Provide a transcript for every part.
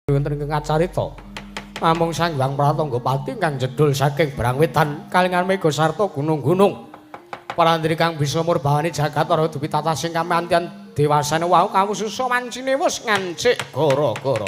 wonten ingkang acarita namung Sang Hyang Pratangga Pati kang jedul saking Brangwetan kalingan mega sarta gunung-gunung parandri kang bisa murbawani jagat ora dupi tata sing kamantian dewasane wau kawususa wancine wis ngancik gara-gara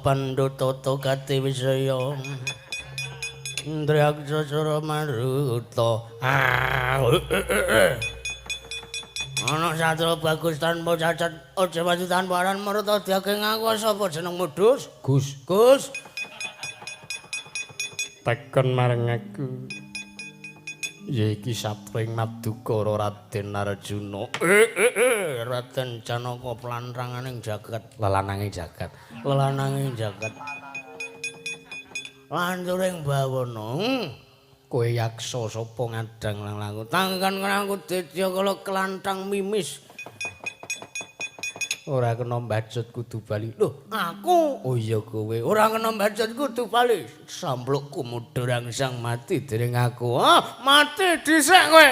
Pandhata Kati Wisaya Indraksa Sura Maruta ana satra bagus tanpa cacat aja maju tanpa aran maruta diake ngaku sapa jenengmu Dus Gus tekon marang aku ya iki satring Madukara Raden Arjuna Raden Janaka planranganing jagat lelananging jagat lanjuring bawana kowe yaksa sapa ngadang langlangu tangkan ngangkut dedya kala kelantang mimis ora kena mbajut kudu bali lho aku oh iya kowe ora kena mbajut kudu bali samplukku mudhur sang mati dening aku mati dhisik kowe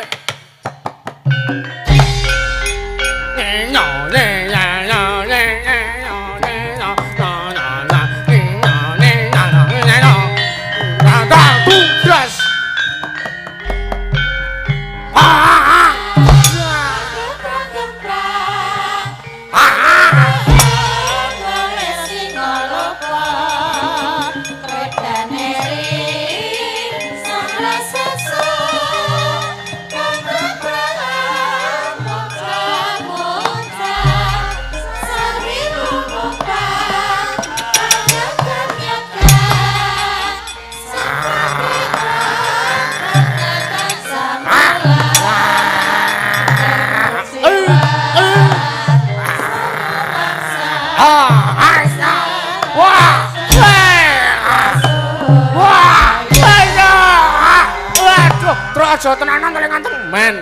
aja tenanan kali nganteng men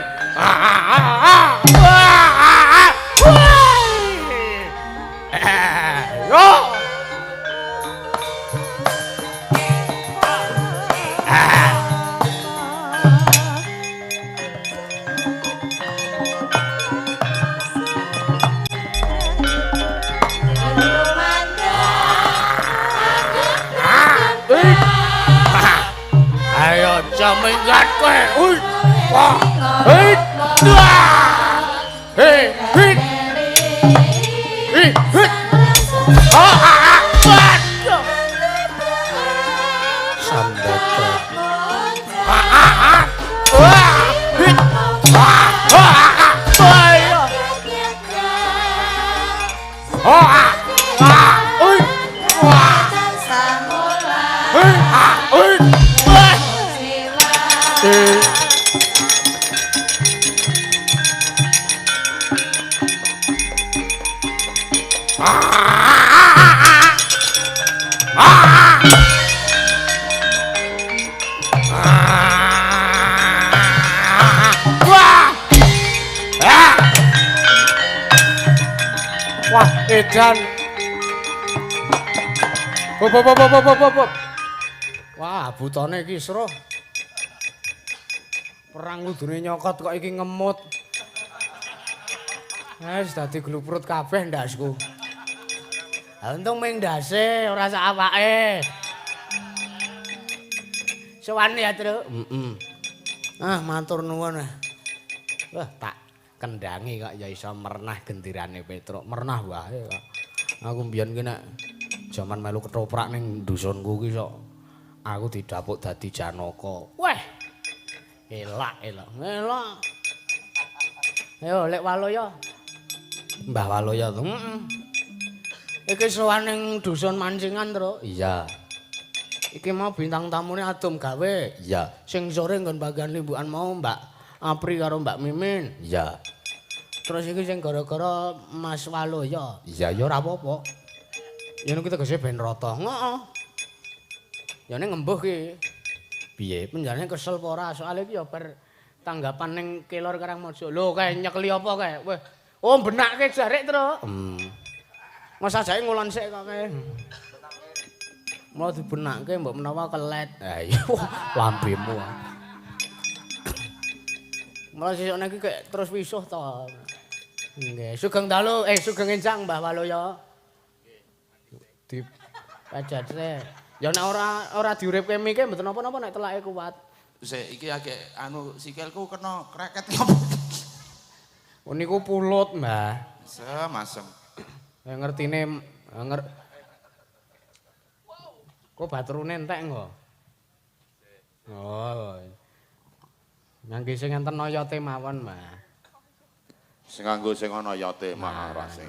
yo ayo jaminggat kowe wah hit hit hit hit sambata hit wah edan wah butane iki sro perang kudune nyokot kok iki ngemut wis dadi gluprut kabeh ndasku untung ming ndase ora sak awake sewani ya Tru matur nuwun wah tak kendangi kok ya iso mernah gendirane Petruk. Mernah wae kok. Aku mbiyen ki nek jaman melu ketoprak ning dusunku ki sok aku didapuk dadi Janaka. Weh. Elak. Ayo lek Waloya. Mbah Waloya to. Heeh. Iki sowan ning dusun Mancingan, Tru. Iya. Iki mau bintang tamune adum gawe. Iya. Sing sore nggon bagian limbukan mau Mbak Apri karo Mbak Mimin. Iya. Terus iki sing gara-gara Mas Waloya. Iya ya ora apa-apa. Ya niku tegese ben rata. Heeh. Ya ning ngembuh ki. Piye? Penjarane kesel apa ora? Soale iki ya bar tanggapan ning Kelor Karangmaja. Lho kae nyekeli apa kae? Weh. Oh benakke jarik, Tru. Mas ajake ngulon sik kok kae. Mau dibenakke mbok menawa kelet. Ha iya lambemu. Malah sesuk niki kayak terus wisuh to. Nggih, sugeng dalu, sugeng enjang Mbah Waloya. Di pajatre. Ya nek ora diuripke mike mboten napa-napa nek telake kuat. Sik iki agek anu sikilku kena kreket ngopo. Oh niku pulut, Mbah. Semasem. Ya ngertine Kok baturune entek engko? Oh. Ngangge sing enten oyote mawon, Mbah. Sing nganggo sing ana yote mah ora sing.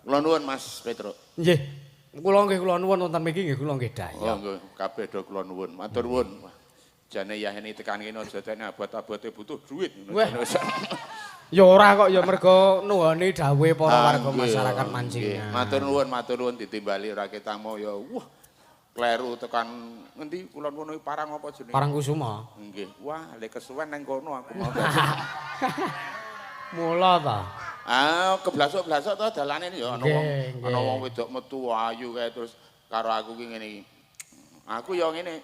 Kula nuwun Mas Petruk. Nggih. Kula nuwun wonten mriki nggih kula nggih daya. Oh nggih, kabeh do kula nuwun. Matur nuwun. Jane yahene tekan kene aja dene abot-abote butuh duit. Ya ora kok ya mergo nuhoni dawuhe para warga masyarakat Mancingan. Matur nuwun ditimbali ora ketamo ya wah kleru tekan ngendi kula nuwun parang apa jenenge? Parangkusuma. Nggih. Wah, lek kesuwen nang kono aku mau. Mula ta. Ah, keblasok-blasok to dalane ya ana wong wedok metu ayu kae terus karo aku ki ngene iki. Aku ya ngene.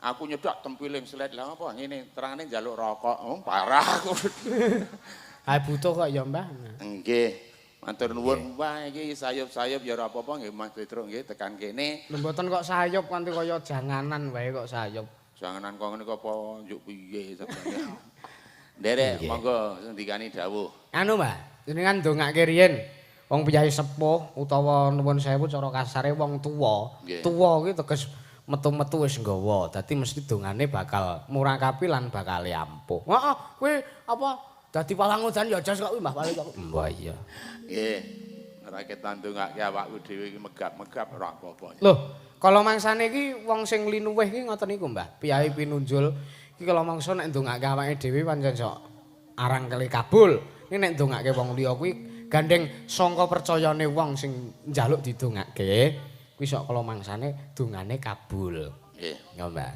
Aku nyedak tempiling slide lah apa ngene terangane njaluk rokok. Oh, parah aku. Ha butuh kok ya, Mbah. Nggih. Matur nuwun. Wah, iki sayup-sayup ya ora apa-apa nggih Mas Petruk nggih tekan kene. Lha mboten kok sayup kanthi kaya janganan wae kok sayup. Janganan kok ngene apa njuk piye sebenarnya. Nderek monggo ngendikani dawuh. Anu, Mbah, jenengan ndongake riyen wong piyai sepuh utawa nuwun sewu cara kasare wong tuwa. Tuwa kuwi teges metu-metu wis nggawa. Dadi mesti dongane bakal murakapi lan bakal ampuh. Heeh, kuwi apa dadi palangudan ya jas kok kuwi Mbah Wali kok. Mbah iya. Nggih. Ora ketandungake awakku dhewe iki megap-megap ora apa-apa. Loh, kala mangsane iki wong sing linuwih iki ngoten niku, Mbah. Piyai pinunjul iki kala mangsa nek ndongake awake dhewe pancen sok arang kali kabul. Ini nek ndongake wong liya kuwi gandeng sangka percayane wong sing njaluk didongake. Kuwi sok kala mangsane dongane kabul. Nggih. Ya, Mbah.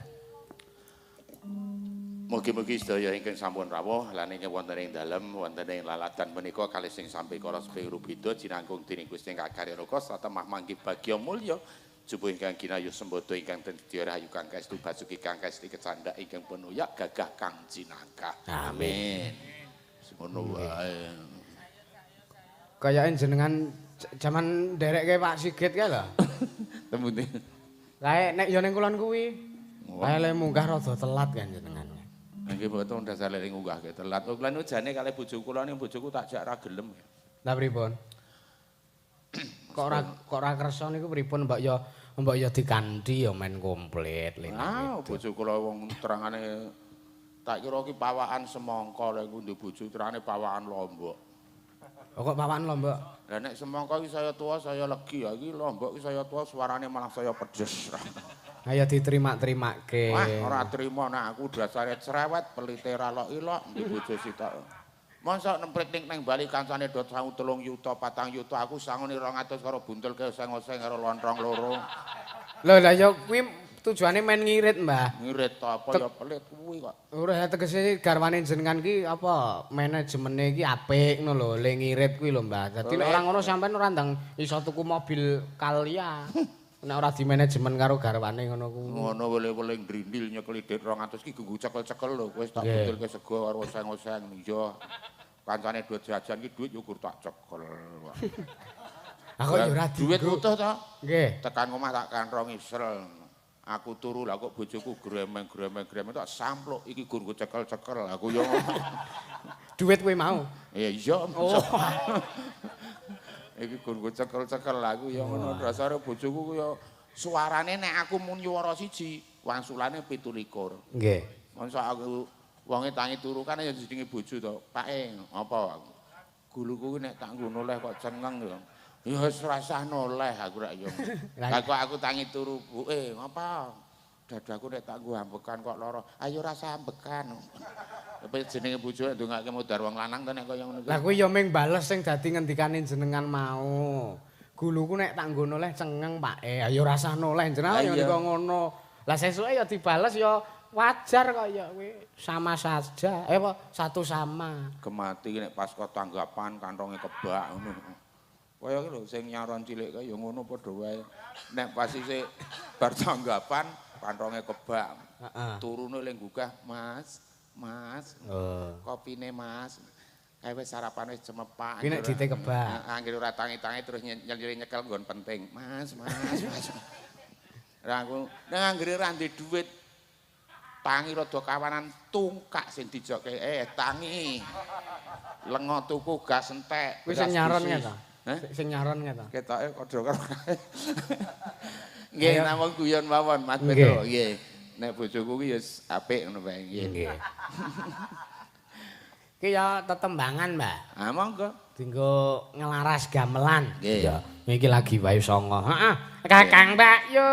Mugi-mugi sedaya ingkang sampun rawuh lan ingkang wonten ing dalem wonten ing lalatan menika kalih sing sampe kala sepiro beda jinangkung dening Gusti ingkang karyanaka satemah manggih bagya mulya jupuh ingkang ginayu sembodo ingkang dadi rahayu kang kaestu basuki kang kaesti kecandak ingkang penuyak gagah kang jinaka. Amin. Semono wae. Kayake jenengan jaman nderekke Pak Sigit kae lho. Temune. Kae nek ya ning kulon kuwi. Kae le munggah rada telat kan jenengan. Nggih mboten dasar lek ngunggah ke telat. Kula niku jane kalih bojo kula ning bojoku tak jak ra gelem. Lah pripun? Kok ora kersa niku pripun mbak ya diganti ya men komplit lene. Ah, bojo kula wong terangane tak kira ki pawakan semangka lek ngundhe bojo terangane pawakan Lombok. Oh kok pawakan Lombok? Lah nek semangka iki saya tua saya legi ya iki Lombok iki saya tua suarane malah saya pedes. Ayo diterima-terimake. Wah, ora trima nek aku dasare cerewet, pelite ra lok-ilok, ndi bojo sitok. Mosok nemprit ning Bali kancane dot 3 yuta, 4 yuta, aku sangone 200 karo buntul ke oseng-oseng karo lontrong loro. Lho lah ya kuwi tujuane men ngirit, Mbah. Ngirit to apa ya pelit kuwi kok. Ora tegese garwane jenengan ki apa manajemene iki apik ngono lho, le ngirit kuwi lho, Mbah. Dadi nek ora ngono sampean ora ndang iso tuku mobil Kalia. Nek ora di manajemen karo garwane ngono kuwi. Ngono wele-wele grindil nyekeli dit 200 ki gugu cekel-cekel lho, wis tak betulke sego karo oseng-oseng iya. Kancane duit jajan ki duit yukur tak cekel. Aku ya ora duit utuh to. Nggih. Tekan omah tak kantong isel. Aku turu lah kok bojoku gremeng tak sampluk iki gur cekel-cekel aku yo. Duit kuwi mau. Iya. Oh. Iki gun cekel-cekel aku ya ngono dasare bojoku ku ya suarane nek aku mung nyuwara siji, wangsulane 17. Nggih. Masa aku wonge tangi turu kan ya jenenge bojo to. Pake apa? Guluku nek tak ngono leh kok cengeng ya. Ya wis rasah noleh aku rek ya. Lah kok aku tangi turu, "Buke, ngapa? Dadaku nek tak nggo ambekan kok lara." Ayo rasa ambekan. Tapi jenenge bojo ndongake mudhar wong lanang to nek kaya ngono kuwi. Lah kuwi ya ming bales sing dadi ngendikane jenengan mau. Guluku nek tak nggo noleh cengeng, Pak. Ayo rasah noleh jenengan ya kok ngono. Lah sesuke ya dibales ya wajar kok ya kuwi sama saja. Apa satu sama. Gemati nek pas kok tanggapan kantonge kebak ngono. Kaya iki lho sing nyaron cilik kaya ya ngono padha wae. Nek pas isih bar tanggapan kantonge kebak. Heeh. Turune le gugah, Mas. Oh. Kopine Mas. Kae wis sarapan wis cemepak. Kuwi nek dite kebak. Anggere ora tangi-tangi terus nyekel nggon penting. Mas. Lah aku nek anggere ra ndek dhuwit tangi rada kawanan tungkak sing dijokke tangi. Lengo tuku gas entek. Kuwi sing nyaron ta? Hah? Sing nyaron ta? Ketoke padha karo. Nggih, namung guyon mawon Mas Petro. Nggih. Nek bojoku ki ya apik ngono bae nggih. Nggih. Ki ya tetembangan, Mbak. Ah monggo. Dinggo ngelaras gamelan. Nggih. Ya, iki lagi wae songo. Heeh. Kakang Mbak yo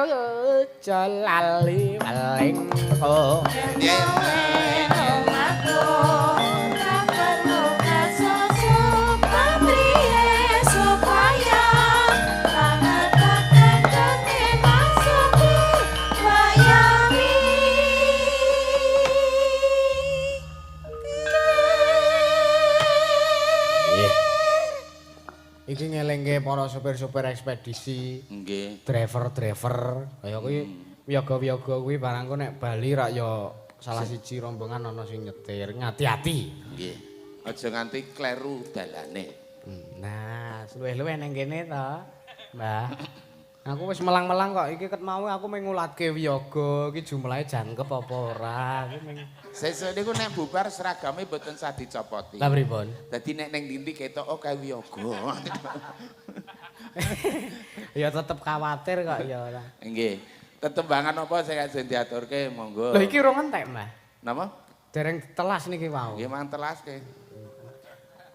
jalali walengko. Iki ngelingke para supir-supir ekspedisi, Nggih. driver-driver, kaya kuwi wiyaga-wiyaga kuwi barang ku nek bali rak ya salah siji rombongan ana sing nyetir, ngati-ati. Nggih. Aja nganti kleru dalane. Nah, luwih-luwih ning kene to, Mbah. Aku wis melang-melang kok iki ket mau aku mung ngulatke wiyaga iki jumlahe jangkep apa ora. Aku mung Sesuk niku nek bubar seragame mboten sah dicopoti. Lah pripun? Dadi nek ning ndi ketok oh kae wiyaga. Ya tetep khawatir kok ya ora. Nggih. Tetembangan apa sing ajeng diaturke monggo. Lho iki urung entek, Mbah. Napa? Dereng telas niki wau. Nggih mang telaske.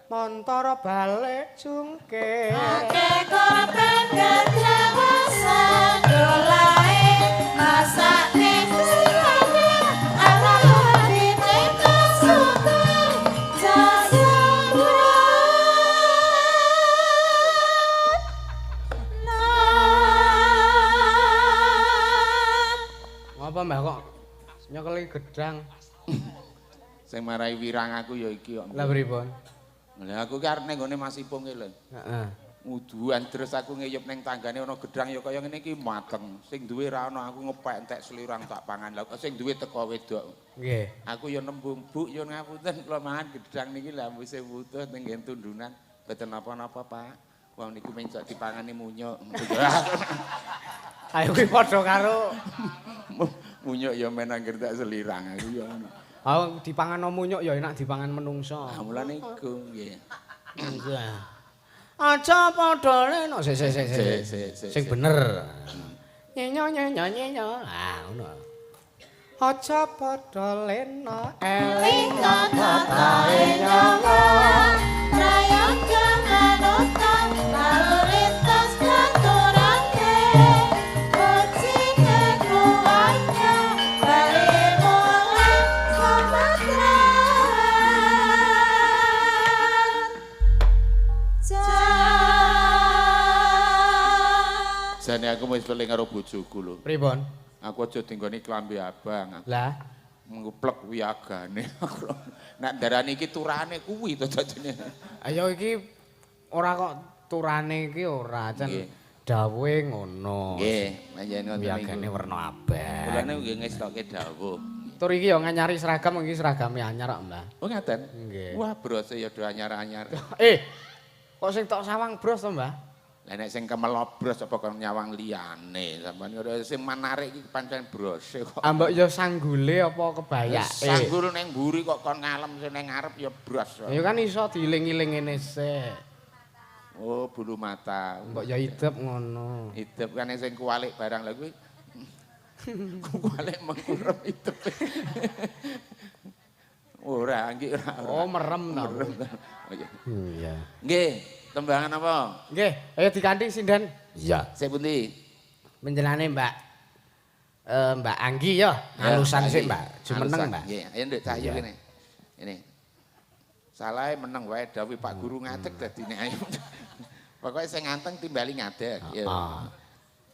Montoro balik jungkir. Ake korban kedewasa dolae masak nesirane arahane tekasukan jasamuran Ngapa Mbah kok nyekeli gedang? Sing marai wirang aku ya iki kok. Lah pripun? Lah aku ki arep ning gone Mas Ipung ki lho. Heeh. Uduan terus aku ngeyup ning tanggane ana gedang ya kaya ngene iki mateng. Sing duwe ra ana aku ngepek entek selirang tak pangan. Lah sing duwe teko wedok. Nggih. Aku ya nembung, Bu, ya ngapunten kula mangan gedang niki lha wis wutuh teng nggen tundunan. Mboten napa-napa, Pak. Wong niku mencok dipangani munyuk. Ayo kuwi padha karo Munyuk ya men anggere tak selirang aku ya ngono. dipangan munyuk ya enak dipangan menungso. Ah mulane iku nggih. Nggih. Aja padha leno sing bener. Nyenyo nyenyo nyenyo. Ah ngono. Aja padha leno eling Tae nyawa prayoga manutan lalu lintas katurake bocine keluarga bali mulai samudra Jane aku wis eling karo bojoku lho. Pripun? Aku aja dinggoni klambi abang. Lah, Nguplek wiyagane. Nek darani iki turane kuwi to jajene. ayo iki ora kok turane iki ora, jan Nggih. dawuhe ngono. Nggih, panjenengan ngoten Wiyagane niku. werna abang. Kulane nggih ngestoke dawuh. Tur iki ya nganyari seragam iki seragame anyar kok, Mbah. Oh ngaten? Nggih. Wah, brose ya do anyar-anyar. Kok sing tok sawang bros to, Mbah? Lah nek sing kemelobros apa kon nyawang liyane sampean sing menarik iki pancen brose kok. Ambek ya sanggule apa kebayake. Sanggul ning mburi kok kon ngalem sing ning ngarep ya bros. Ya kan iso diiling-iling ngene sik. Oh, bulu mata. Kok ya idep ngono. Idep kan sing kualik barang lha kuwi. Kualik mengkurep idep. Ora, nggih ora. Oh, merem ta. Oh iya. Iya. Nggih, tembangan apa? Nggih, ayo dikanthi sinden. Iya. Sik pundi? Menjelane Mbak Mbak Anggi ya, halusan sik Mbak. Jumeneng Mbak. Nggih, ayo nduk cahyo kene. Ini. Salah meneng wae dawuh Pak Guru ngadeg dadine ayo. Pokoke sing nganteng timbali ngadeg. Ya.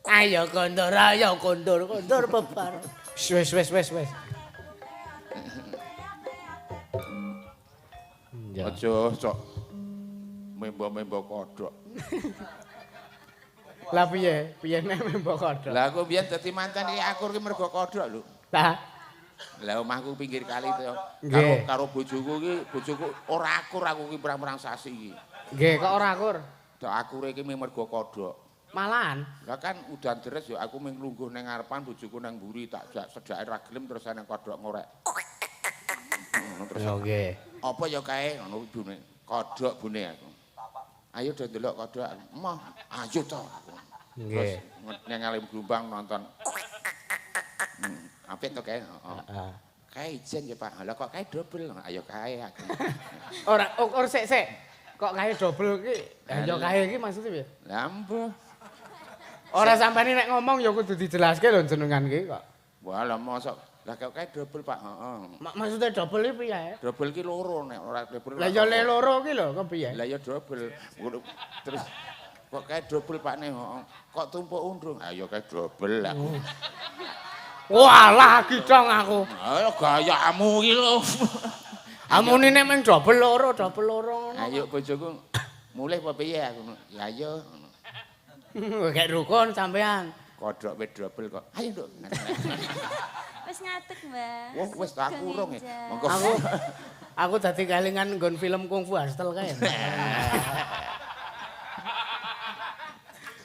Ayo kondur bebar. Wis. Ya. Aja sok membo-membo kodhok. Lah piye? Piye nek mbok kodhok? Lah aku biyen dadi mantan iki akur ki mergo kodhok lho. Lah, Lah omahku pinggir kali to. Nggih. Karo bojoku ora akur aku ki pirang-pirang sasi iki. nggih kok ora akur. Tok akure iki mergo kodhok. Malahan. Lah kan udan deres ya aku ming lungguh ning ngarepan bojoku nang mburi tak sedake ra gelem terus ana kodhok ngorek. Terus Ya nggih. apa ya kae ngono ibune. Kodhok bune aku. Ayo do ndelok kodhok. Emah, ayo to. Nggih. Ning alim Grumbang nonton. Apik to kae? Heeh. Kae ijen ya Pak. Lah kok kae double. Ayo kae aku. Ora sik. Kok kae double iki? Ya kae iki maksudnya piye? Lah mbuh. Ora sampeyan nek ngomong ya kudu dijelaske lho jenengan iki kok. Wah, lah mosok lah kok kae double Pak. Heeh. Maksudnya double iki piye? Double ki loro nek ora double. Lah ya le loro iki lho kok piye? Lah ya double. Terus kok kae double Pak nih. Kok tumpuk undung. Ayo kae double aku. Walah kidang aku. Ayo gayamu iki lho. Amune nek mung double loro ngono. Ayo bojoku mulih apa piye aku. Ya ayo. Kayak rukun sampean. Kodhok wis double kok. Ayo, Nduk. Wis ngadeg, Mbah. Wah, wis tak aku urung ya. Monggo. Aku dadi kelingan nggon film Kung Fu Hustle kae.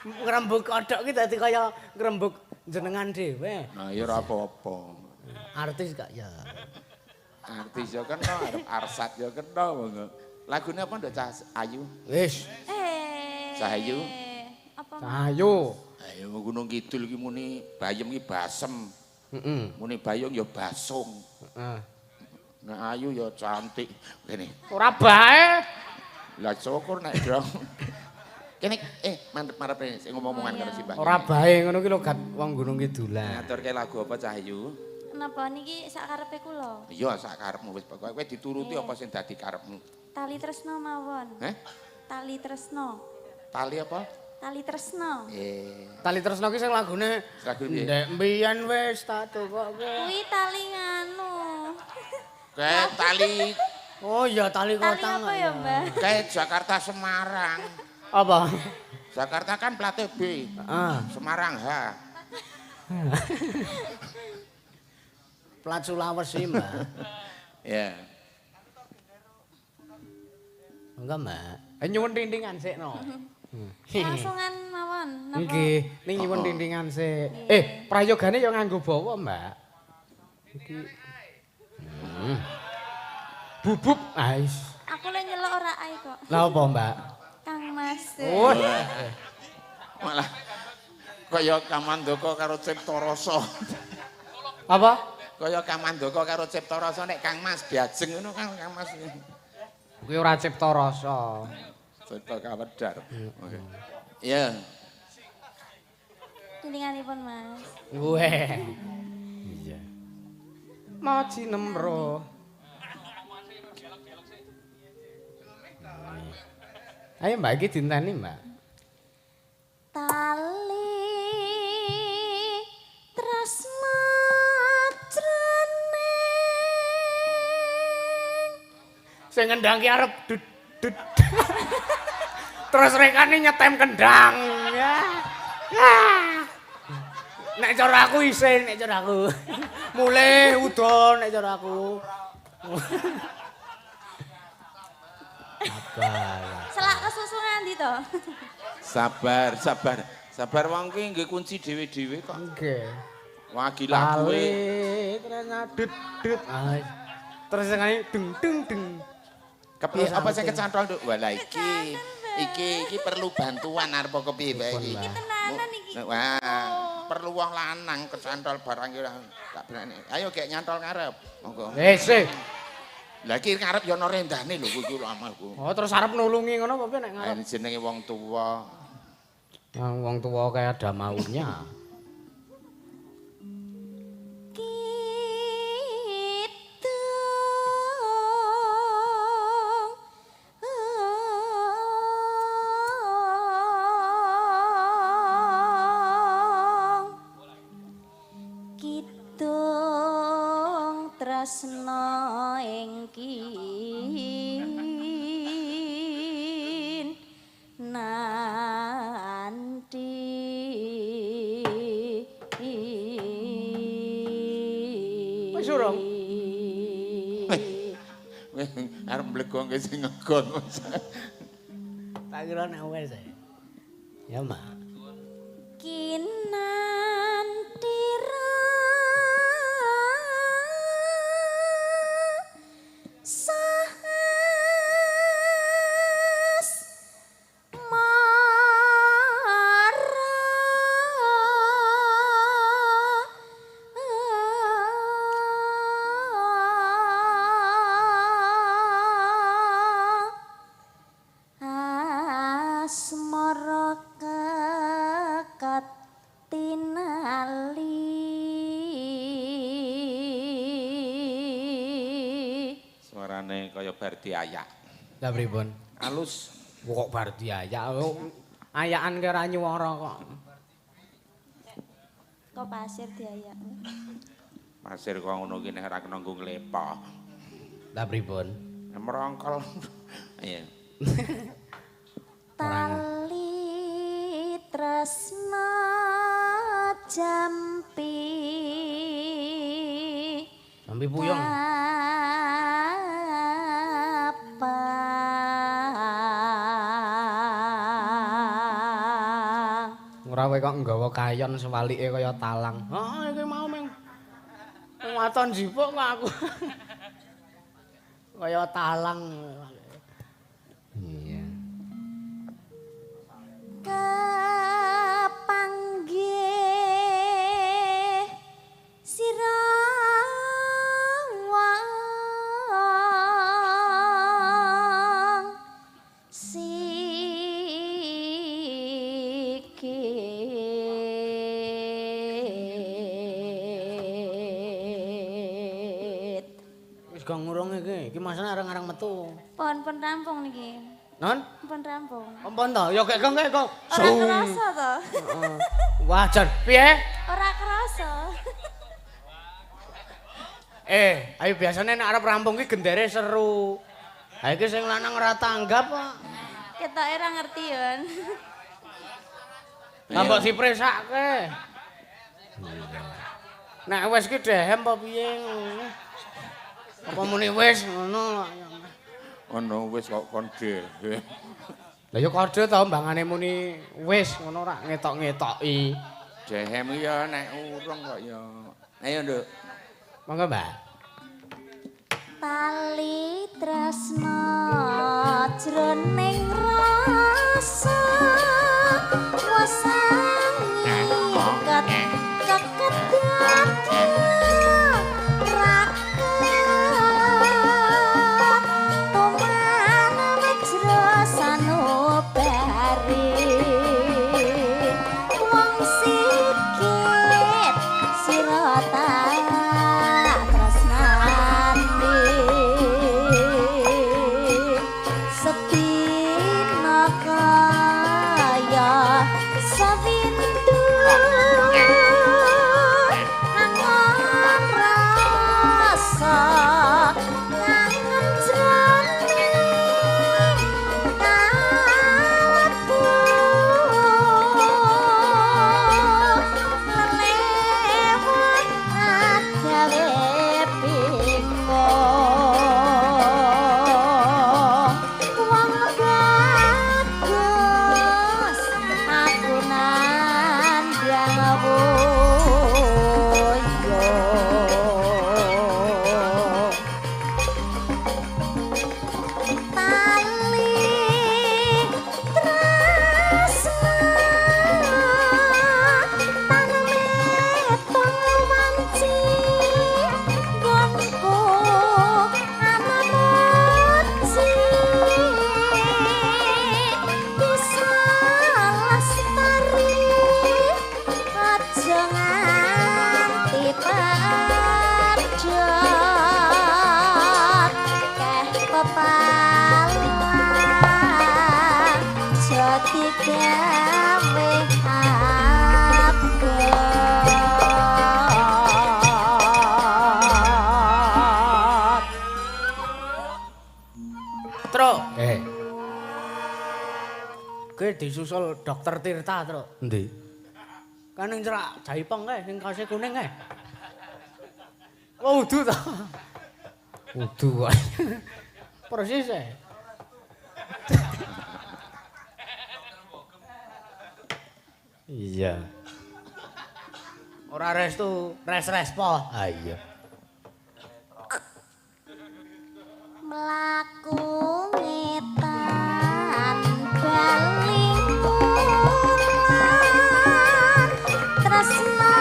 Ngrembug kodhok ki dadi kaya ngrembug jenengan dhewe. Nah, ya ora apa-apa. Artis gak ya? Artis ya kena, arep arsat ya kena. Lagune apa Nduk Cah Ayu? Wis. Cahayu. Apa? Ayo. Ayo Gunung Kidul ki muni bayem ki basem. Heeh. Muni bayung ya basung. Heeh. Nek ayu ya cantik. Kene. Ora bae. Lah syukur nek dong. Kene mantep marep sing ngomong-ngomongan karo si Mbah. Ora bae ngono ki lho gat wong Gunung Kidulan. Ngaturke lagu apa Cahayu? Napa niki sak karepe kula? Iya sak karepmu wis pokoke kowe dituruti apa sing dadi karepmu. Tali tresno mawon. Tali tresno. Tali apa? Tali tresno. Tali Tresno ki sing lagune Lagu piye? Ndek mbiyen wis tak tukoke. Kuwi tali nganu. Kayak tali Oh iya tali Tali kota. apa ya, Mbah? kayak Jakarta Semarang. Apa? Jakarta kan plate B. Semarang H. Plat Sulawesi, Mbak. Ya. Enggak, Mbak. Nyuwun tintingan sik no. Langsungan mawon. Napa? Nggih, ning nyuwun tintingan sik. Prayogane ya nganggo bawa, Mbak. Iki. Bubuk, ais. Aku le nyelok ora ae kok. Lah apa, Mbak? Kang Mas. Oh. Malah kaya Kamandaka karo Cipta Rasa. Apa? Kaya Kamandaka karo Cipta Rasa nek Kang Mas diajeng ngono kan Kang Mas. Kuwi ora cipta rasa. Cipta kawedar. Oke. Iya. Tintinganipun, Mas. Weh. Iya. Maji nemro. Ayo Mbak iki dinteni, Mbak. Tali tresna jroning. Sing ngendang ki arep dut. Terus rekane nyetem kendang. Ya. Nek cara aku isin, nek cara aku. Mulih udon nek cara aku. Apa? Selak susu nganti to? Sabar, sabar. Sabar wong ki nggih kunci dhewe-dhewe kok. Nggih. Wagi lagu terus ngadut dut. Terus ngene deng deng deng. Kepiye apa sing kecantol Nduk? Walah iki perlu bantuan arep kepiye bae iki. Iki tenanan iki. Wah, perlu wong lanang kecantol barang iki tak berani. Ayo gek nyantol ngarep. Monggo. Sih. Lah iki ngarep ya ana rendane lho kuwi amalku. Oh, terus arep nulungi ngono apa piye nek ngarep? Jenenge wong tuwa. Wong tua kayak ada maunya. Kidung tresna engkin nanti Wis urung. Arep mblegongke sing ngegon. Tak kira nek wis. Ya, Mak. Kinantira sahas asmara ketinali. Suarane kaya bar diayak. Lah pripun? Alus. Kok bar diayak. Ayakan ki ora nyuwara kok. Kok pasir diayak. Pasir kok ngono ki nek ora kena nggo nglepo. Lah pripun? Merongkol. Iya. Tali tresna jampi. Sampai puyeng. Ora kowe kok nggawa kayon sewalike kaya talang. Iki mau meng waton jipuk kok aku. Kaya talang. Iya. Kepanggih sirawang sikit. Wis gak ngurung iki masane areng-areng metu. Pon rampung niki. Non? Pon rampung. Ampun to, ya kek kok. Ora kerasa to. Wajan. Piye? Ora kerasa. Ayo biasanya nek arep rampung ki gendere seru. Ha iki sing lanang ora tanggap kok. Ketoke ora ngerti yon. Lah mbok dipresake. Nek wis ki dehem apa piye? Apa muni wis ngono. Ono wis kok kon dhewe. Lah ya kode to mbangane muni wis ngono ora ngetok-ngetoki. Dehem ya nek urung kok ya. Ayo Nduk. Monggo, Mbak. Tali tresna jroning rasa wasangi kekedatan raket toman mejro sanubari wong sikit sirota tresnani setina kaya Truk. Eh, Kowe disusul Dokter Tirta, Truk. endi? Kan ning cerak Jaipong kae ning kaose kuning kae. Oh, udu to. Udu wae. Persis e. Iya. Ora restu, respo. Ah iya. Mlaku ngetan baling tresna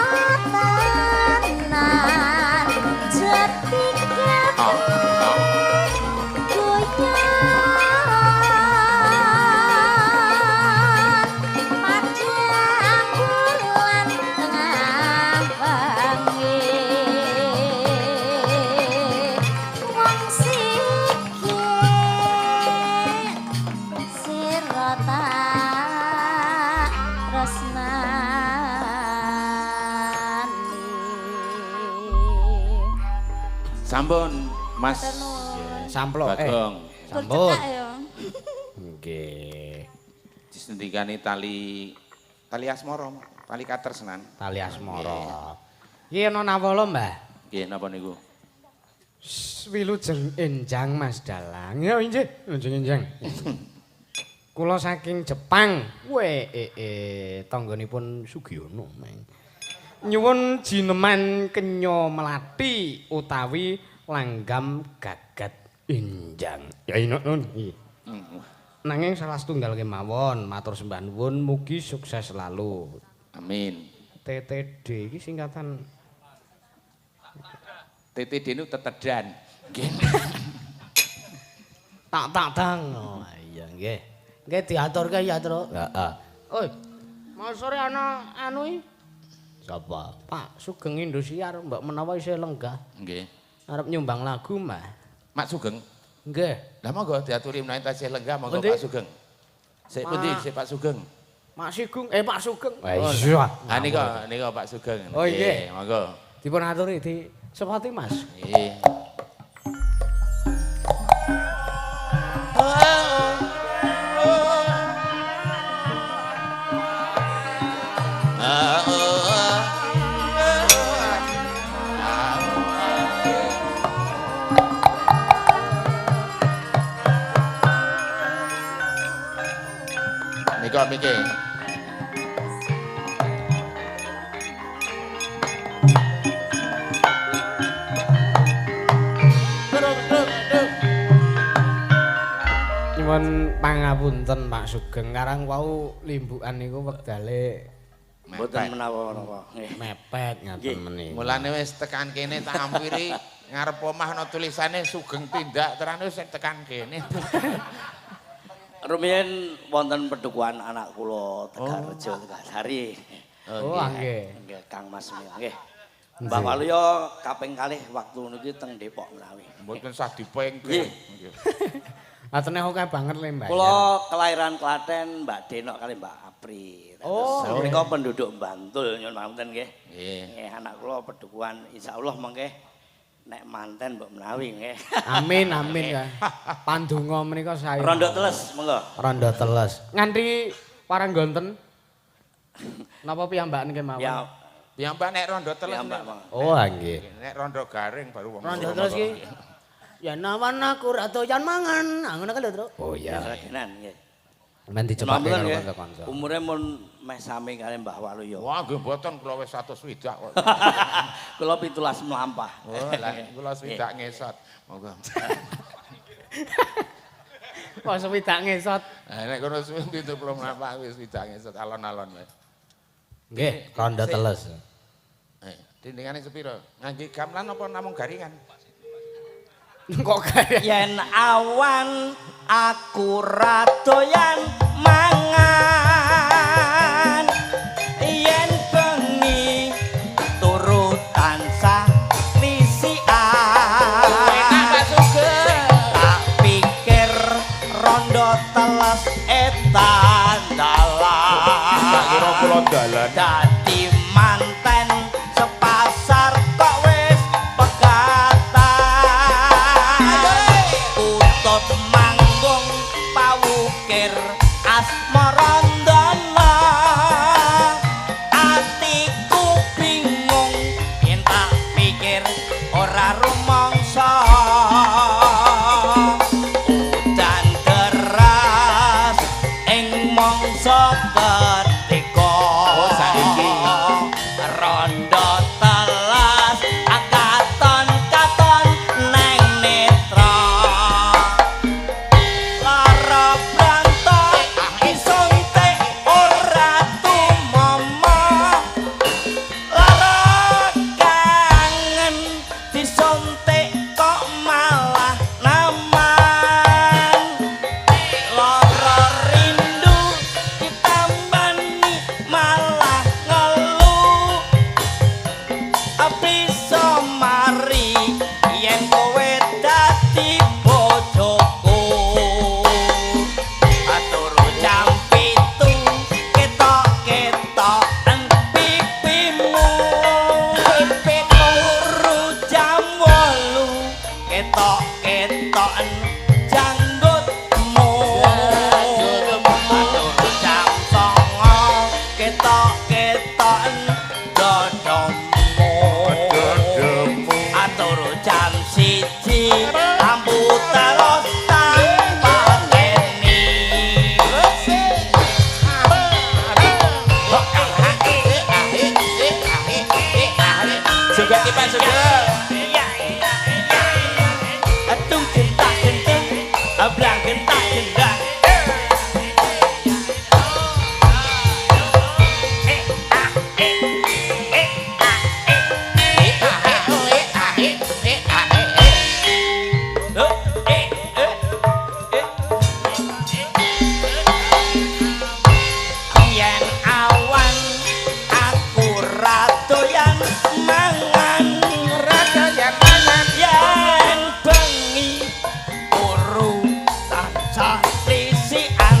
tenan jati Sampun, Mas Samplo Bagong. sampun. ya. Nggih. Disendikani tali asmara, tali katresnan. Tali asmara. Iki ana nawala, Mbah. Nggih, napa niku? Wilujeng enjang Mas Dalang. Ya inggih, wilujeng enjang. Kula saking Jepang. Tangganipun Sugiono, Mang. Nyuwun jineman kenya melati utawi langgam gagat enjang. Ya nun. Nanging salah setunggal kemawon, matur sembah nuwun mugi sukses selalu. Amin. TTD iki singkatan TTD nu tetedan. Nggih. tak. Oh, iya nggih. Nggih diaturke ya, Truk. Heeh. Oi. Mau sore ana anu iki. Sapa? Pak Sugeng Indosiar mbok menawa isih lenggah. Nggih. Arep nyumbang lagu, Mbah. Mak Sugeng. Nggih. Lah monggo diaturi menawi tasih lenggah monggo Pundi? Pak Sugeng. Sik pundi sik Pak Sugeng? Pak Sugeng. Iya. Ah nika Pak Sugeng. Oh, nggih. Monggo. Dipun aturi di sepati, Mas. Nggih. Nika miki. Nyuwun pangapunten Pak Sugeng karang wau limbukan niku wektale Mboten menawa napa. Nggih. mepet ngaten menika. Mulane wis tekan kene tak ampiri ngarep omah ana tulisane Sugeng tindak terane wis tekan kene. Rumiyin wonten pedukuhan anak kula Tegarrejo Tegasari. Oh, nggih. Nggih, Kang Mas nggih. Mbah Waluya kaping kalih waktu niki teng Depok menawi. Mboten sah dipengke. Nggih. Atene akeh banget le Mbak. Kula kelahiran Klaten, Mbak Denok kali Mbak Apri. Oh. Menika penduduk Bantul nyuwun pangapunten nggih. Nggih. Nggih, anak kula pedukuhan insyaallah mengke nek manten mbok menawi nggih. Amin ya. Pandonga menika saya. Rondo teles monggo. Rondo teles. Nganti paranggonten. Napa piyambakan kemawon? Ya, Piyambak nek rondo teles. piyambak monggo. Oh, nggih. Nek rondo garing baru wong. Rondo terus ki. Ya nawan aku ra doyan mangan. Ah ngono kan lho, Truk. Oh iya. Sagenan nggih. Men dicepake Pangapunten karo nggih. kanca-kanca. Umure mun meh sami kali Mbah Waluya. Wah, nggih mboten kula wis 100 swidak kok. Kula 17 melampah. Oh, lah kula swidak ngesot. Monggo. Kok swidak ngesot. Nah, nek kono 70 melampah wis swidak ngesot alon-alon wae. Nggih, rondo teles. Dindingane sepiro? Ngangge gamelan apa namung garingan? Kok kaya Yen awan aku ra doyan mangan. Yen bengi turu tansah lisian. Enak Pak Sugeng. Tak pikir rondo teles etan dalan. Tak kira kula dalan. Dadi manten sepasar kok wis pegatan. Utut manggung disuntik kok malah naman lara rindu ditambani malah ngeluh bisa mari yen kowe dadi bojoku atur jam 7 ketok-ketoken pipimu turu jam 8 ketok-ketoken janggutmu atur jam 9 ketok-ketoken dodomu atur jam 1 lampu terus tanpa teni juga kita juga atung gentak genteng ablang gentak gendang yen awan aku radoyan mangan radoyan mangan yen bengi uru tansah risikan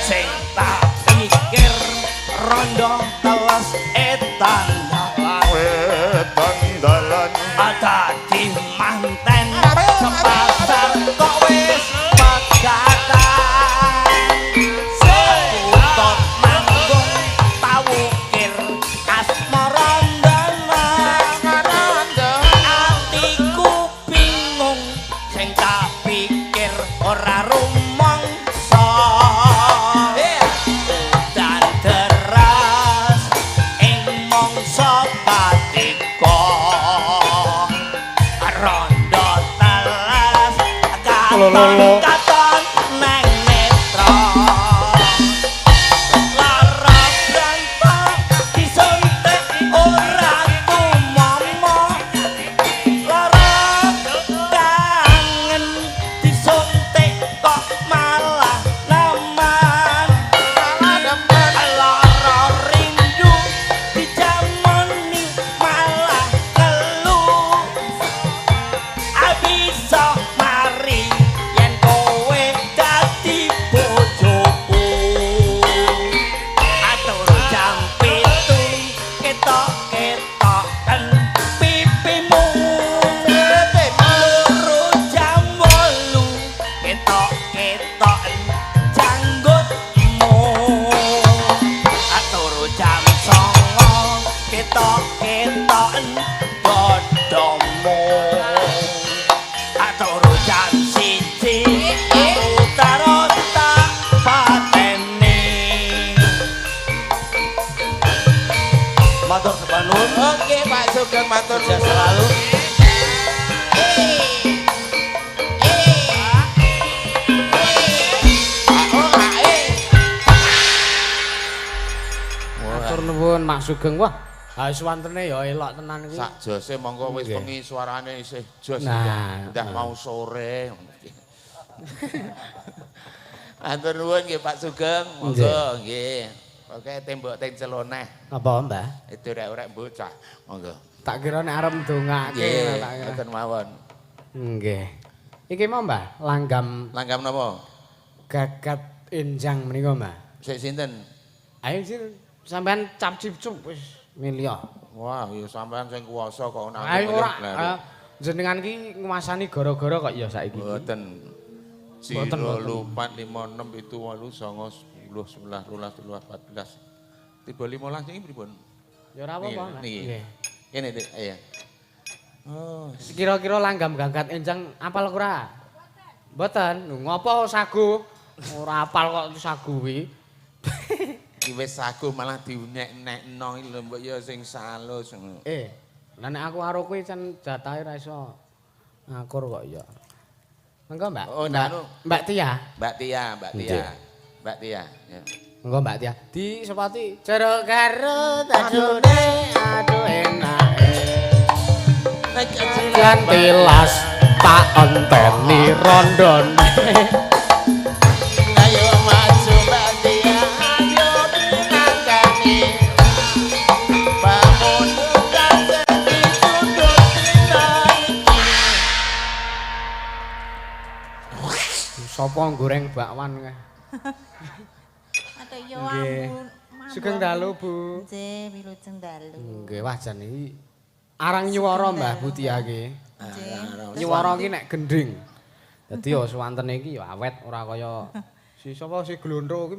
sing tak pikir rondo teles etan dalan ada di manten sepasar kok wis pegatan seputut manggung tawukir asmarandana atiku bingung sing tak pikir ora rumangsa dan deras ing mangsa patiko rondo telas katon neng netra lara brantang disuntik ora tumomo lara kangen disuntik kok malah naman lara rindu dijamoni malah ngeluh bisa mari yen kowe dadi bojoku atur jam 7 ketok-ketoken pipimu loro jam 8 ketok-ketoken janggutmu atur jam 9 ketok-ketoken dodomu atur jam 1 utara tak pateni matur sebanun oke Pak Sugeng matur sukses selalu Matur nuwun Mak Sugeng. Wah, swantene ya elok tenan iki. sak jose monggo wis wengi suarane isih jos Nah, udah mau sore Matur nuwun nggih Pak Sugeng monggo nggih oke tembok teng celoneh Apa, Mbah? itu rek-rek bocah monggo Tak kira nek arep ndongake. nggih tak kira. ngoten mawon Nggih. Iki mau Mbah, langgam langgam napa gagat enjang menika Mbah. sik sinten Ayo sih sampean cap cip-cup wis milih. wah ya sampean sing kuwasa kok nang Ayo ora jenengan ki nguasani gara-gara kok ya saiki. mboten Mboten, 0 4 5 6 7 8 9 10 11 12 13 14 tiba 15 iki pripun Ya ora apa-apa. Mbah. niki Nggih. kene Dik iya oh Kira-kira langgam gagat enjang apal ora? Mboten. Lho ngopo sagu? Ora apal kok sagu kuwi. iki wis sagu malah diunek-nekno iki lho mbok ya sing salus Lah nek aku karo kowe can jatahe ra iso ngakur kok ya. Mengko Mbak. Oh, anu. Mbak Tia. Mbak Tia Mbak Tia ya Mengko Mbak Tia. Di sepati jeruk garut ajune aduh enake. lan tilas tak enteni rondone. Ayo maju Mbak Tia, ayo dinangkani. Bangun bukan jadi sudut dina iki. Sopo goreng bakwan kae? Ada yo Nggih. ampun. Sugeng dalu, Bu. Nggih, wilujeng dalu. Nggih, wajan iki arang nyuwara Mbah Mutia ki. Nyuwara ki nek gending. Dadi ya suwantene iki ya awet ora kaya si sapa si Glondro ki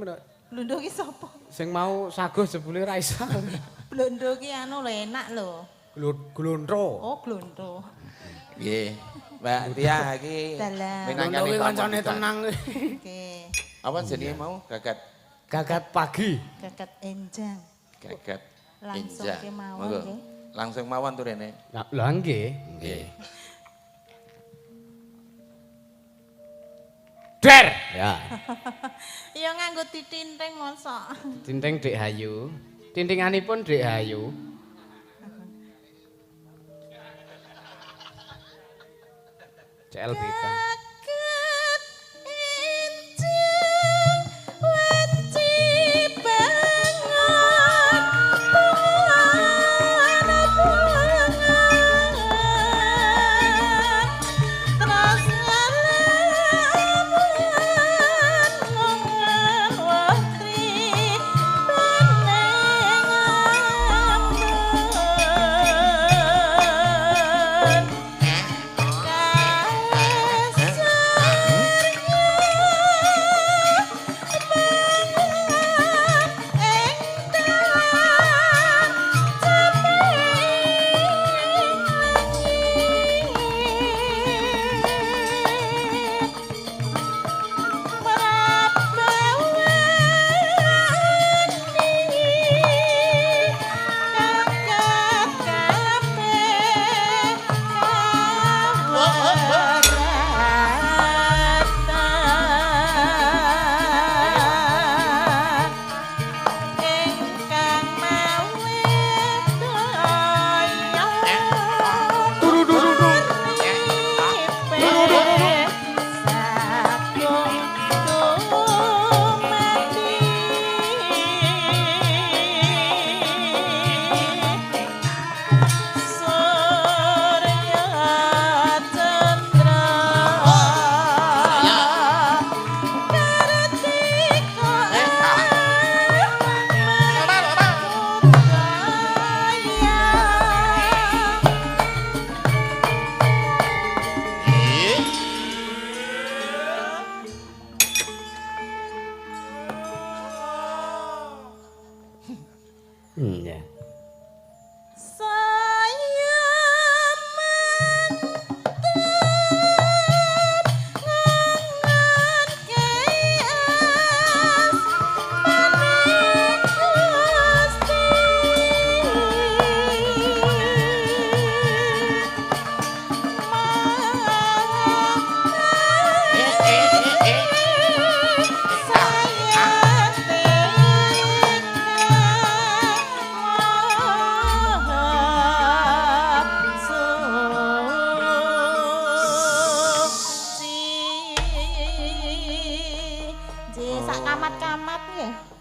Blondo ki sapa? sing mau saguh jebule ra iso. Blondo ki anu lho enak lho. Glondro. Oh, Glondo. Nggih, Mbak Tia iki Dalam. minangkani Glondro ki kancane pamundutan. tenang. Oke. Apa jenenge mau? Gagat Gagat pagi. Gagat enjang. gagat Langsung injak. kemawon Monggo. nggih. Langsung mawon tuh Rene. Lah nggih. Nggih. Der. Ya. Ya nganggo ditinting mosok. Tinting Dik Hayu. Tintinganipun Dik Hayu. CLBK. Gagat enjang weci bangun. Terus ngalamun wetri beneng Ya.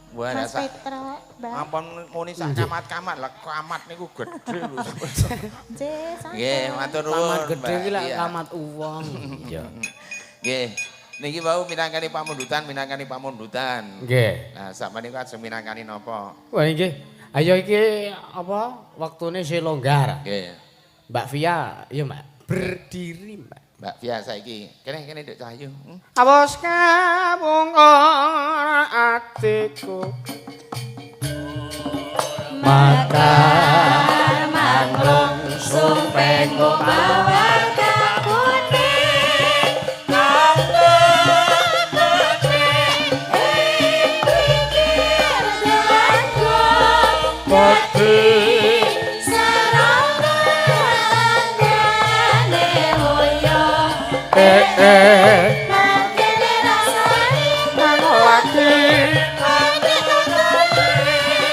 Wah, Mas sak Petra, Mbak. ampun muni sak kamat-kamat lah, kamat niku gedhe lho. Nggih, santai. Nggih, matur nuwun. Lamat gede Mbak. ki lak Iya. lamat uwong. Iya. Nggih. Niki wau minangkani pamundutan. Nggih. Nah, sak menika ajeng minangkani napa? Wah nggih. Ayo iki apa waktune sih longgar. Nggih. Mbak Via, iya Mbak. Berdiri Mbak. Mbak Via saiki. Kene Nduk Cahyu. Awas kabungka atiku. Maka manglung sumpengku mawar kabune kanggo pikir daku pati sarangane hoyo makene rasane nang lagi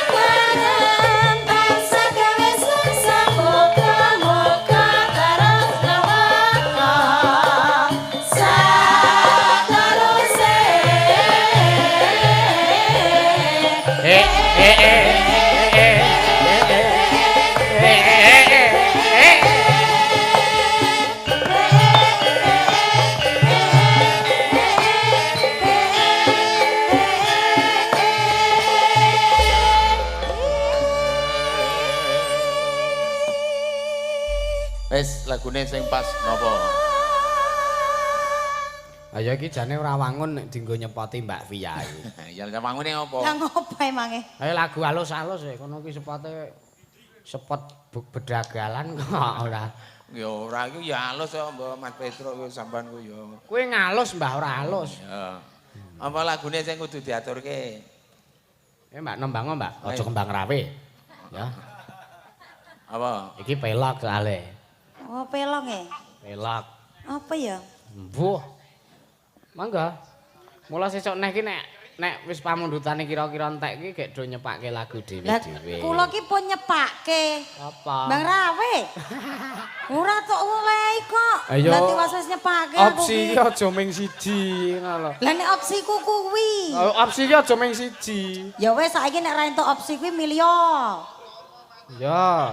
Bareng bangsa gawe sukses, moga-moga terus lagune sing pas napa? Ayo iki jane ora wangun nek dienggo nyepoti Mbak Via iki. Ya wangune apa? Lah ngopo emange? Ayo lagu halus-halus ya kono ki sepot bedagalan kok ora. Ya ora iku ya halus ya Mbak Mas Petro kuwi sampean ku ya. Kuwi ngalus Mbah ora halus. Ya. Apa lagune sing kudu diaturke? Mbak nembang Mbak, aja kembang rawe. Ya. Apa? Iki pelok soalé. Oh, pelong e. Pelok. Apa ya? Mbuh. Mangga. Mula sesuk neh ki nek wis pamundhutane kira-kira entek ki gek do nyepake lagu Lah dhewe-dhewe. kula ki pun nyepake. Apa? Bang Rawe. Ora tok olehi kok. Ayo. Nanti wis nyepake aku Opsi ki. ki aja ming siji ngono lho. Lah nek opsiku kuwi. Opsi ki aja ming siji. Ya wis saiki nek ra entuk opsi kuwi milio. Ya.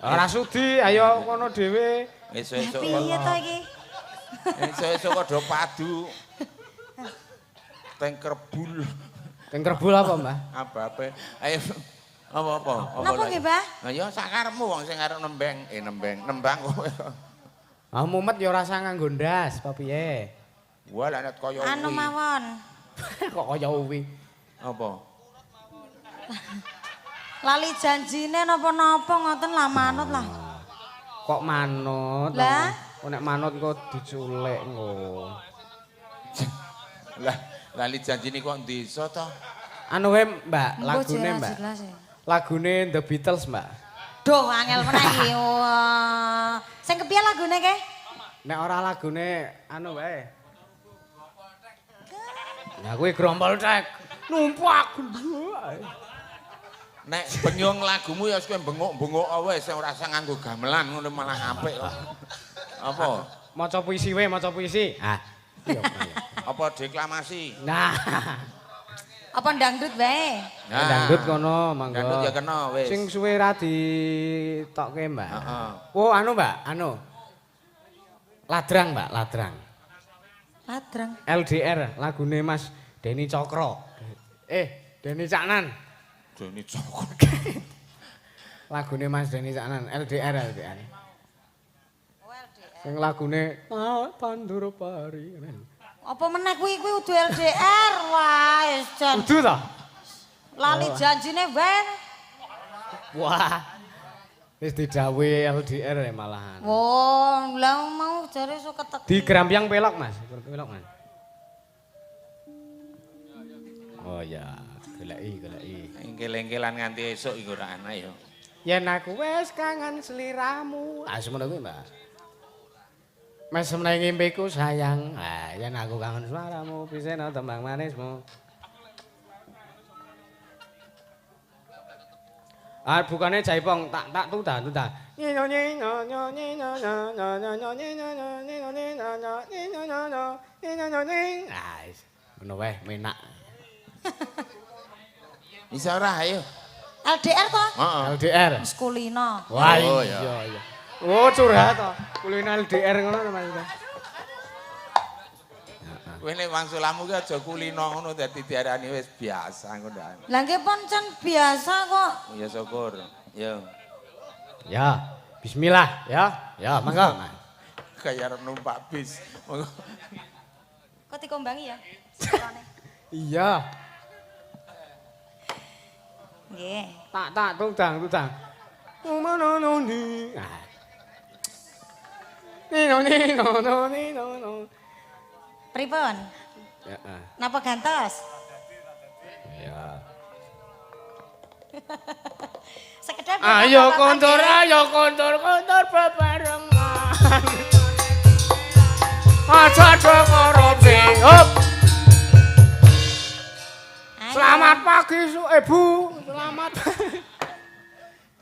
Ora sudi, ayo kono dhewe. Esuk-esuk Piye to iki? esuk-esuk kok do padu. Teng kerbul. Teng kerbul apa, Mbah? Apa-apa. Ayo apa-apa? Napa nggih, Mbah? Lah ya sakarepmu wong sing arep nembang kowe. Ah mumet ya rasa nganggo ndas, apa piye? Wah lah nek kaya Anu kuwi. mawon. Kok kaya uwi. Apa? Lali janjine napa-napa ngoten lah manut lah. Kok manut? Lah? Kok nek manut kok diculik engko. Lah lali janjine kok desa to? Anu wae, Mbak, lagune, Mbak. Jelas ya. Lagune The Beatles, Mbak. Duh, angel meneh iki. Wah. Sing kepiye lagune ke? Nek ora lagune anu wae. Ya kuwi grompol tek. Numpak. Nek penyung lagumu ya kowe bengok-bengok wae sing ora usah nganggo gamelan ngono malah apik kok. Apa? Maca puisi wae, maca puisi. Ah. Iya, iya. Apa deklamasi? Nah. Apa dangdut wae? Nah, Dangdut kono, mangga. Dangdut ya kena wis. Sing suwe ra ditokke, Mbak. Heeh. Oh, anu, Mbak, anu. Ladrang, Mbak, ladrang. Ladrang. LDR lagune Mas Denny Cokro. Denny Caknan. Dene cokok. Lagune Mas Denny Caknan, LDR. Sing lagune Pandura Pari. Apa meneh kuwi kudu LDR wae, Jan. Kudu ta? Lali janjine wae. Wah. Wis didhawuhi LDR ya malahan. Wah, lah mau jare sok ketek. Di Grambyang pelok, Mas. Pelok, Mas. Oh ya, goleki. Engkel-engkelan nganti esuk iku ora ana ya. Yen aku wis kangen sliramu. Ah semono kuwi, Mbak. Mes meneh ngimpiku sayang. Ah, yen aku kangen suaramu, pisena tembang manismu. Ah bukane jaipong tak tuta. Ah, ngono wae menak. Bisa ora ayo. LDR to? Heeh. LDR. Wis kulino. Wah, Oh, iya. Oh, curhat to. Kulino LDR ngono to, Mas. Kowe nek wangsulamu ki aja kulino ngono dadi diarani wis biasa ngono. Lah nggih pancen biasa kok. Ya syukur. Ya. Ya, bismillah ya. Ya, mangga, Mas. Kayak arep numpak bis. Kok dikombangi ya? Iya. Nggih. Tak tudang. Umanoni. No. Pripun? Ya. Napa gantos? Ya. Sekedar Ayo kontur bebarengan. Aja dokorope. Hop. Selamat pagi, Ibu. Selamat.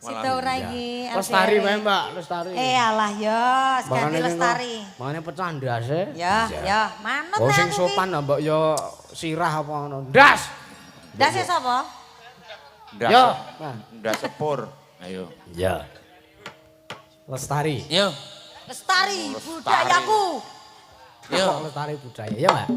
Sida ora iki. Lestari wae, Mbak, lestari. Alah ya, ganti lestari. Mangane pecah ndase. Ya, manut Oh sing aku ki. sopan mbok ya sirah apa ngono. Ndas. Ndase sapa? Yo. Ndak sepur. Ayo. Ya. Lestari. Yo. Lestari budayaku. Yo. Lestari budaya ya, Mbak.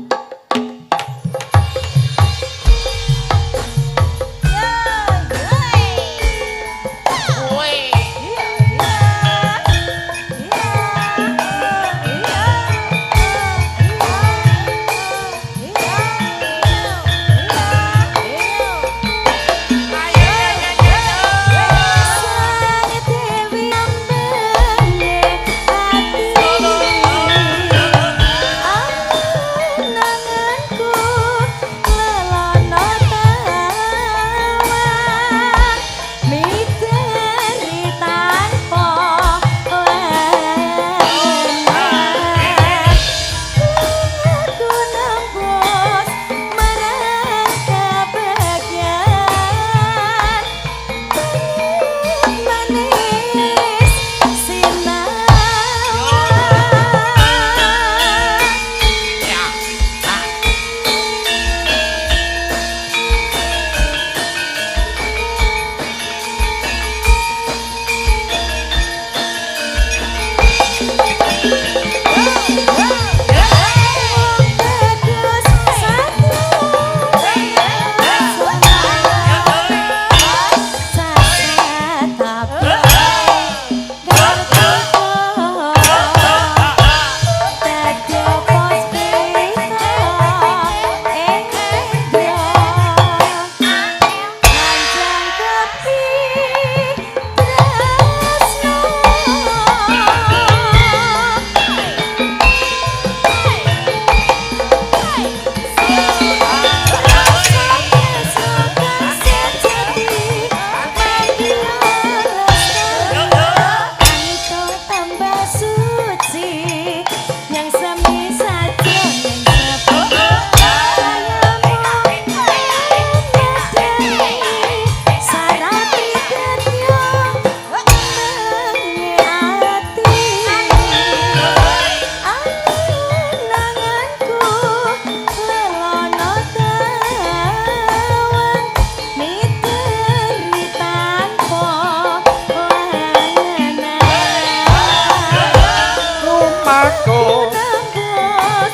aku tembus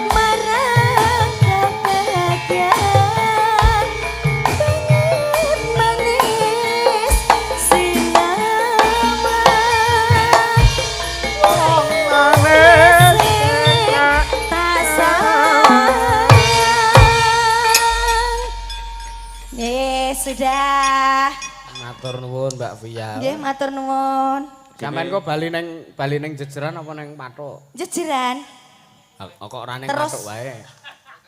marang kebahagiaan pengen manis sinama wong manis tak sayang. Sudah. matur nuwun Mbak Via. Nggih, matur nuwun. Sampeyan kok bali ning jejeran apa ning pathuk? Jejeran. Kok ora ning Terus- pathuk wae.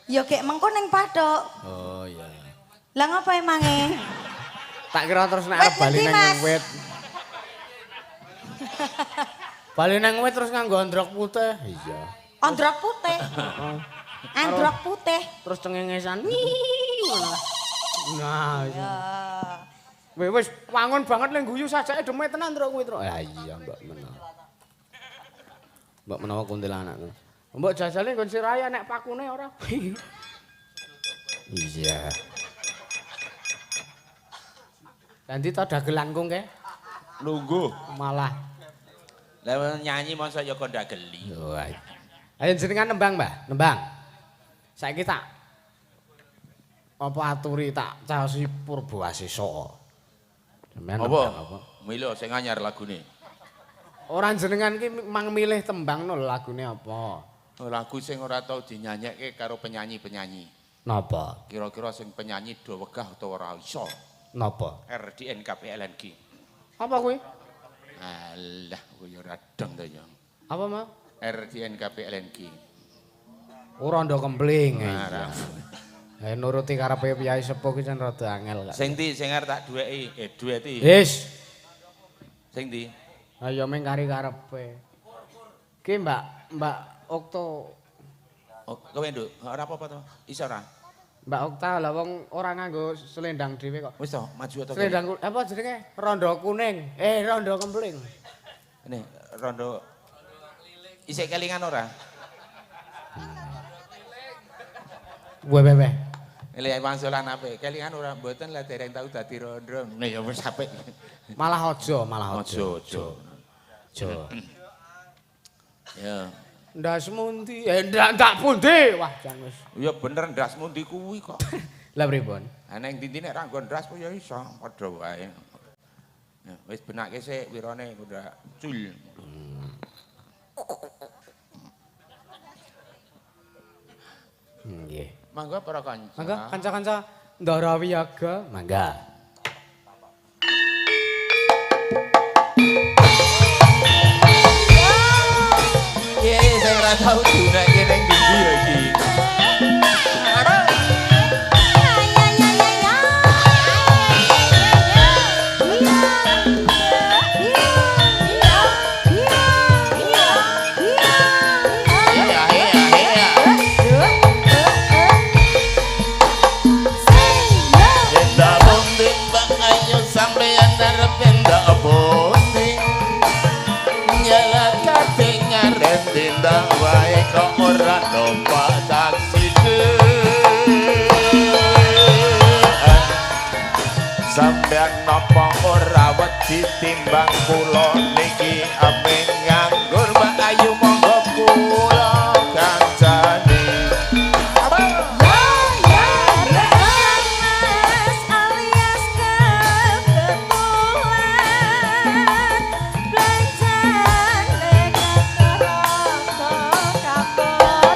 Ya gek mengko ning pathuk. Oh iya. Lah ngapa emange? Tak kira terus nek Wit arep bali ngendi, ning Mas? wit. Bali ning wit terus nganggo androk putih. Iya. Androk putih. Androk putih. Terus cengengesan. Ngono. Nah, iya. Wis wangun banget ning guyu sajake deme tenan Tru kuwi Tru. Ya iya Mbak menawa. Mbak menawa kuntilanak. Mbok jajale nggon siraya nek pakune ora. Iya. Nanti ta dagelanku ke? Lungguh. Malah. Lah nyanyi masa ya kok ndageli. Oh, ayo jenengan nembang, Mbah. Nembang. Saiki tak apa aturi tak caosi Purbawasisa. Sampeyan nembang apa? Milo sing anyar lagune. Ora jenengan ki mang milih tembang no lagune apa? Lagu sing ora tau dinyanyekke karo penyanyi-penyanyi. Napa? Kira-kira sing penyanyi do wegah utawa ora iso. Napa? RDN KPLNG. Apa kuwi? Alah, kowe ora deng to ya. Apa mau? RDN KPLNG. Ora ndo kempling. Ora. Nuruti karepe piyai sepuh ki jan rada angel kok. Sing ndi sing arep tak duweki? Duweti. Wis. Sing ndi? Ayo ming kari karepe. Ki Mbak Okto. Oh, kowe nduk, ora apa-apa to. Iso ora? Mbak Okta lah wong ora nganggo selendang dhewe kok. Wis to, maju to. Selendang apa jenenge? Rondo kuning. Rondo kempling. Ini rondo isik kelingan ora? Weh. Lek wangsulan apik, kelingan ora mboten lah dereng tau dadi rondo. Nek ya wis apik. Malah aja. Aja. Ya. Ndas mundi, ndak pundi. Wah, jan wis. Ya bener ndasmu ndi kuwi kok. Lah pripun? Ha nek ndi nek ra nggon ndas ya iso padha wae. Ya wis benake sik wirane udah cul. Nggih. Mangga para kanca. Mangga kanca-kanca Ndara Wiyaga, mangga. Sing ora tau diunekke ning ndi ya iki. Tindak wae kok ora numpak taksi sampeyan napa ora wedi timbang kula niki ameng nganggur Mbak Ayu monggo kula kancane alias kebetulan belajar dekat rokok kapok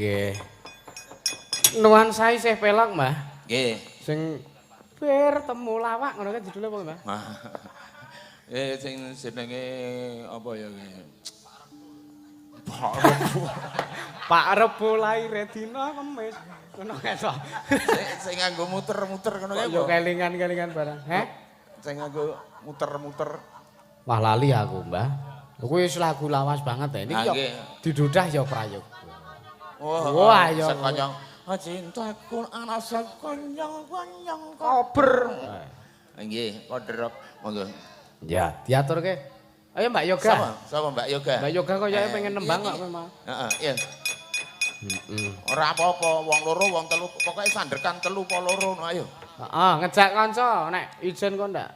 nggih. Nuansa isih pelak, Mbah. Nggih. Sing bertemu lawak ngono kan judulnya apa, Mbah? Sing jenenge apa ya ki? Pak Rebo lair dina Kamis. Ngono kae to. Sing nganggo muter-muter ngono kae. Yo kelingan-kelingan barang. Heh? Sing nganggo muter-muter. Wah lali aku, Mbah. Kuwi wis lagu lawas banget ya. Ini yo didudah ya prayog. Wah, ya sekonyong cintaku ana sekonyong-konyong kober. Nggih, koderok monggo. Ya, diaturke. Ayo Mbak Yoga. Sapa Mbak Yoga? Mbak Yoga kok ya pengen nembang kok memang. Heeh, iya. Ora apa-apa, wong loro, wong telu, pokoke sanderkan telu apa loro ngono ayo. Heeh, ngejak kanca nek ijen kok ndak.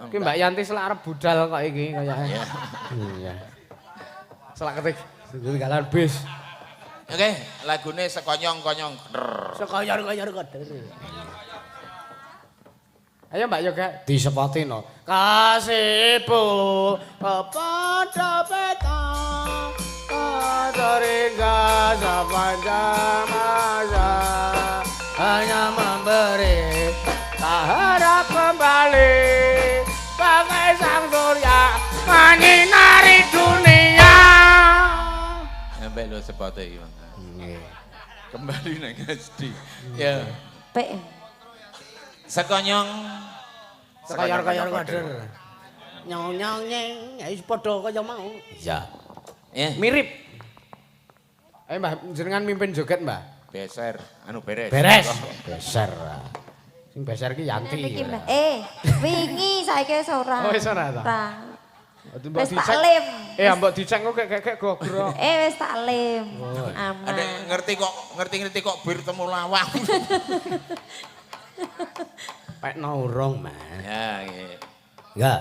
Ki Mbak Yanti selak arep budal kok iki kayake. Iya. Selak ketik ketinggalan bis. Oke, lagune sekonyong-konyong. Sekoyor-koyor koder. Ayo Mbak Yoga disepoti no. Kasihku kepada peta Kaderika sepanjang masa hanya memberi tak harap kembali bagai sang surya menyinari dunia. Sampai lo sepatu iki, Bang. Kembali nang SD. Ya. Pe. Sekonyong Sekoyor-koyor koder. Nyong-nyong nyeng, wis padha kaya mau. Iya. Mirip. Ayo Mbah jenengan mimpin joget Mbah. Beser, anu beres. Beres. Beser. Sing beser ki Yanti. Wingi saiki wis ora. Oh wis ora ta. Ora. Mbok Wis taklim. mbok dicek kok kayak gogrok. Wis taklim. Aman. Ada ngerti kok bir temu lawang. Pek urung, Mas. Ya, nggih. Enggak.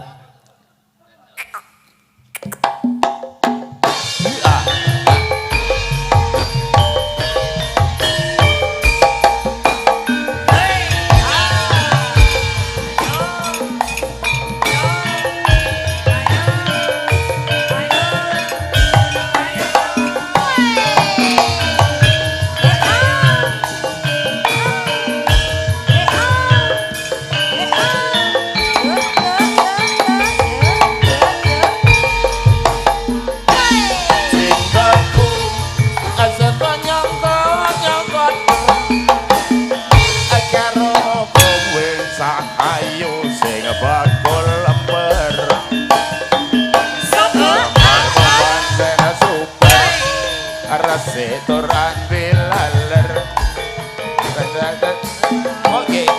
Setoran bilaler. Oke.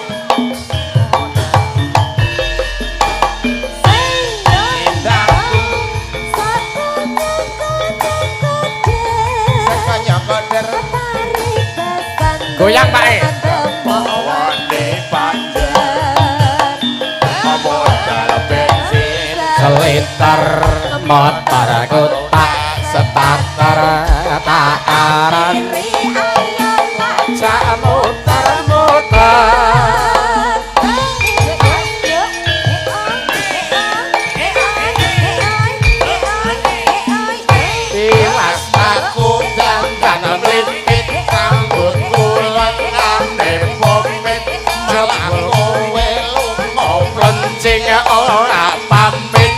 Goyang Pak E. Selitar motor kotak setakar takaran cak muter-muter tiwas aku dandan mlipit rambut kulon ngane pomit jelak kowe lunga plencing ora pamit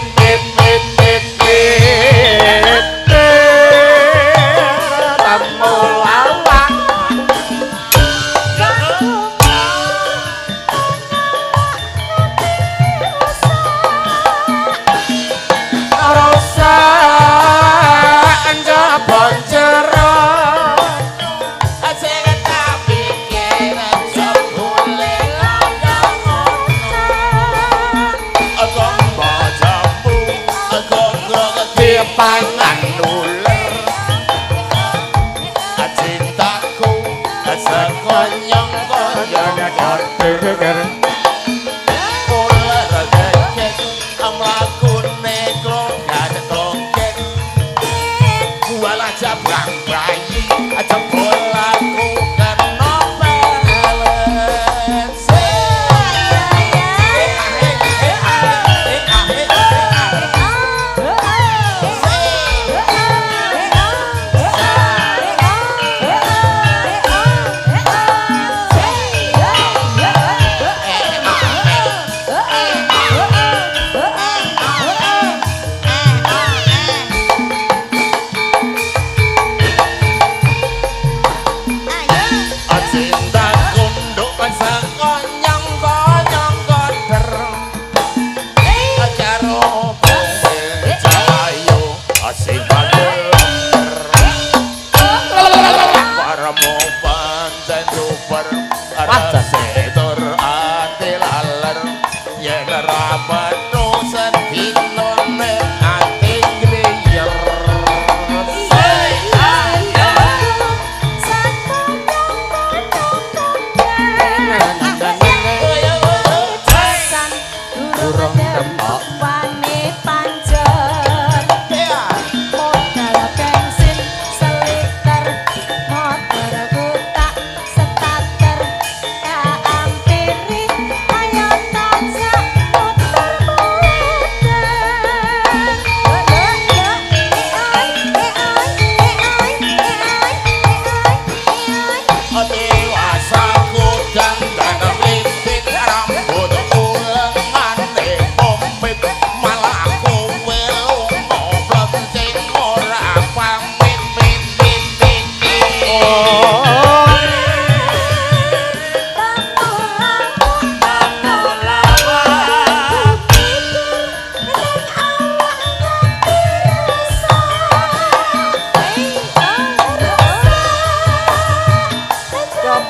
pangan ular cintaku sekonyong-konyong koder ular gajah amlakune klogat-kloget kuala jabrang bayi jebol aku kena pelet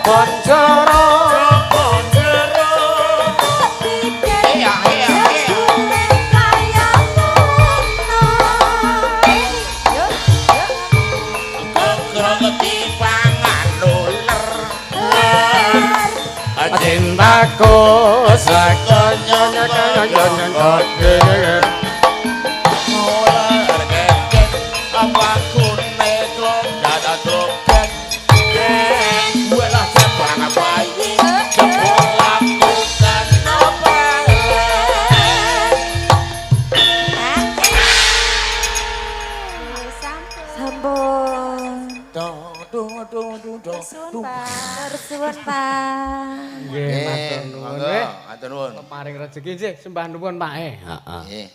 Bonjoro Iya, iya, iya. Kok ketipangan uler. cintaku sakonya Uler gede apa kune dada droget. Gue lah cabang bayi jebol lakukan apa. Sampun. Duh. Suwun, Pak. Suwun, Pak. nggih matur nuwun Monggo, nggih matur nuwun. paring rezeki nggih sembah nuwun Pak heeh Nggih.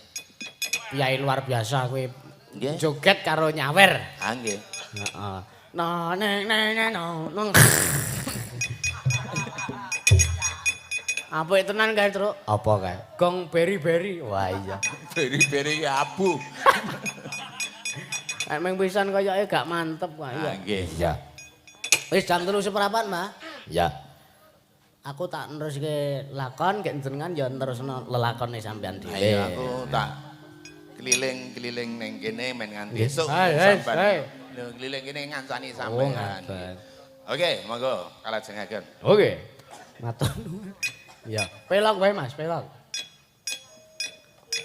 Kyai luar biasa kowe Nggih. joget karo nyawer Ah nggih. heeh no neng no apa itu tenan kae Truk apa kae gong beri-beri wah iya Beri-beri abu. emang pisan kayake gak mantep kok iya Ah nggih. iya Wis jam 3:15, Mbah. iya Aku tak neruske lakon kek jenengan ya terusno lelakone sampean dhewe. Ayo aku tak keliling-keliling ning kene men nganti esuk Hai. Lho keliling kene ngancani Oh, sampean. ngaten. Oke, monggo kalajengaken. Oke. Matur nuwun. Iya, pelok wae Mas, pelok.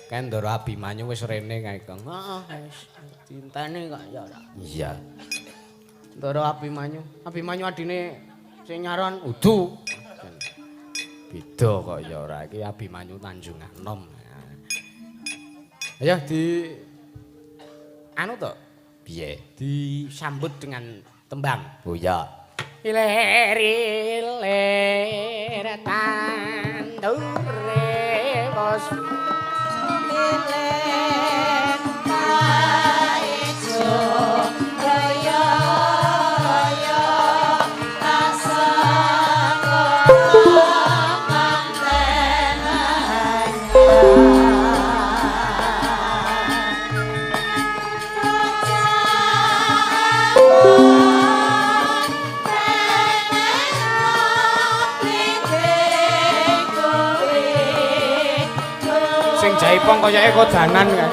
Kan Ndoro Abimanyu wis rene kae, Kang. Heeh, wis cintane kok ya ora. Iya. Ndoro Abimanyu. Abimanyu adine sing nyaron Udu. Beda kok ya ora iki Abimanyu Tanjung Anom. Ayo di anu to. Piye? Disambut dengan tembang. Oh ya. Iler tandure bos sing jaipong kayake kodanan kan.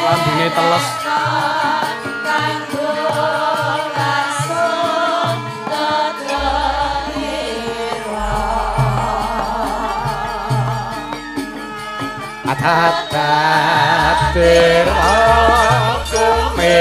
Lambine teles. Atatir aku me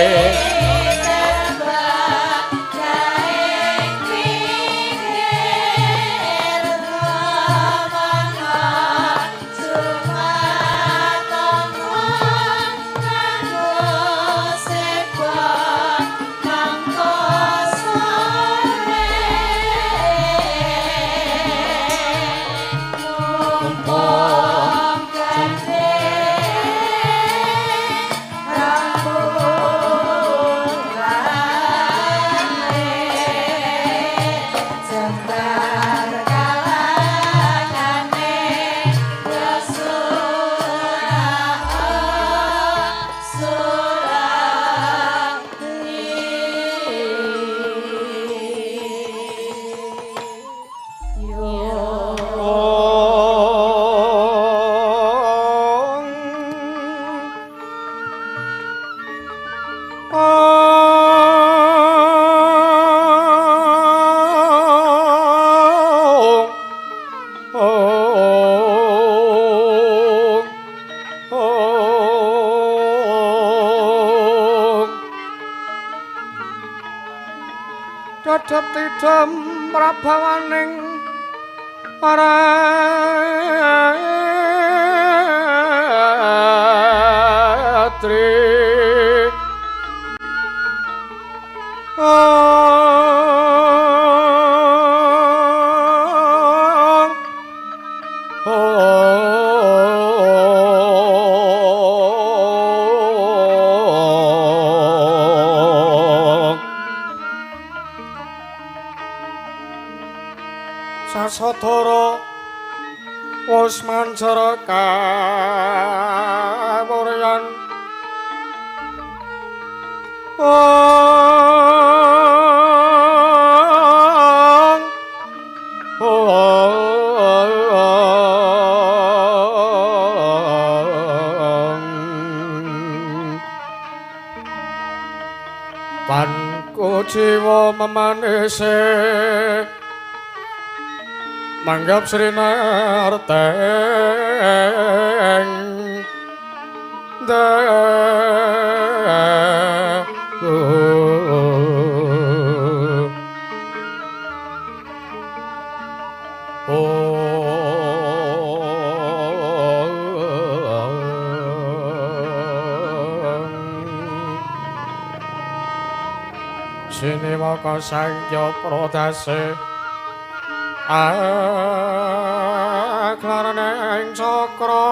Dadap tidam prabawaning ratri Sasatara wis mancara kawuryan Tan jiwa memanise manggap Srinarteng Sini maka sangya prodase aklarane cakra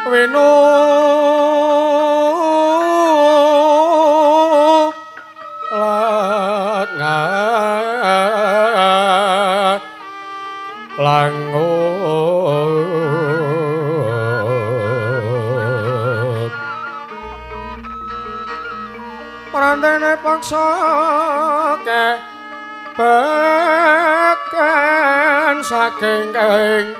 winu langut prantene paksa ke beken saking keng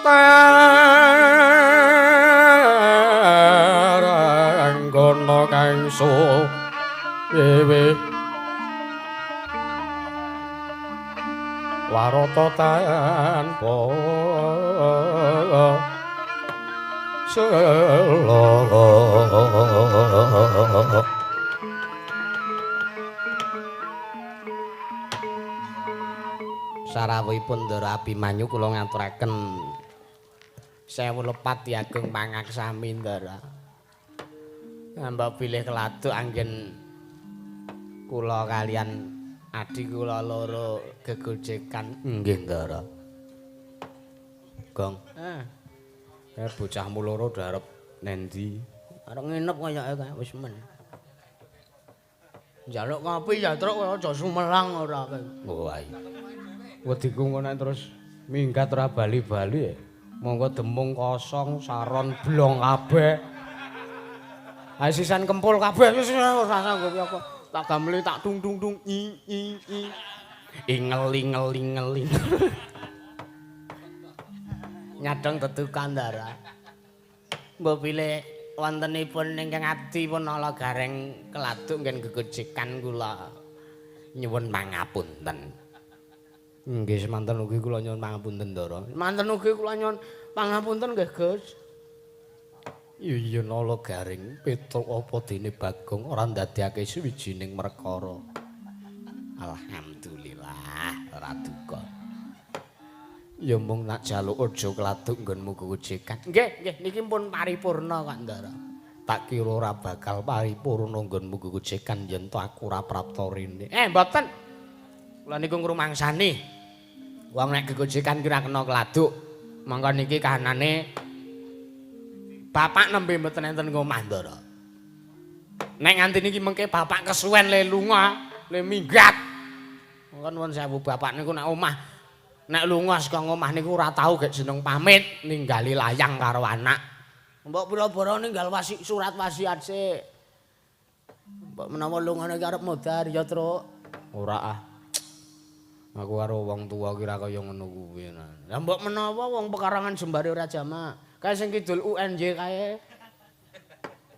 taranggono kang suwiwi warata tanpa selo sarawuhipun Ndara Abimanyu kula ngaturaken sewu lepati agung pangaksami Ndara. Mbak bilih keladuk anggen kula kalian adik kula loro gegojekan nggih Ndara. Gong. Bocahmu loro darep nendi? Arep nginep kayake kae wis men. Njaluk ngopi ya truk aja sumelang ora kae. Oh ayo. Wediku ngono terus minggat ora bali-bali. Monggo demung kosong, saron blong kabeh. Ha sisan kempul kabeh wis ora sanggup apa. Tak gameli tak tung tung tung i. Ingel. Nyadong tetukan Ndara. Mbok pilih wontenipun ingkang ati pun ala gareng keladuk ngen gegojekan kula nyuwun pangapunten. Nggih semanten ugi kula nyuwun pangapunten Ndara. Manten ugi kula nyuwun pangapunten nggih Gus. Iya nala garing Petruk apa dene Bagong ora ndadekake suwijining perkara. Alhamdulillah ora duka. Ya mung nak jaluk aja keladuk nggonmu gegojekan. Nggih, niki pun paripurna Kak Ndara. Tak kira ora bakal paripurna nggonmu gegojekan yen to aku ora prapta rene. Mboten. Kula niku ngrumangsani. Wong nek gegojekan kira kena keladuk. Mangka niki kahanane bapak nembe mboten enten ngomah Ndara. Nek nganti niki mengke bapak kesuwen le lunga, le minggat. Monggo nuwun sewu bapak niku nek omah nek lunga saka omah niku ora tau gek jeneng pamit ninggali layang karo anak. Mbok pira-pira ninggal surat wasiat sik. Mbok menawa lungane arep modar ya, Truk. Ora ah. Aku karo wong tuwa kira kaya ngono kuwi. Lah mbok menawa wong pekarangan Jembare ora jamak. Kae sing kidul UNJ kae.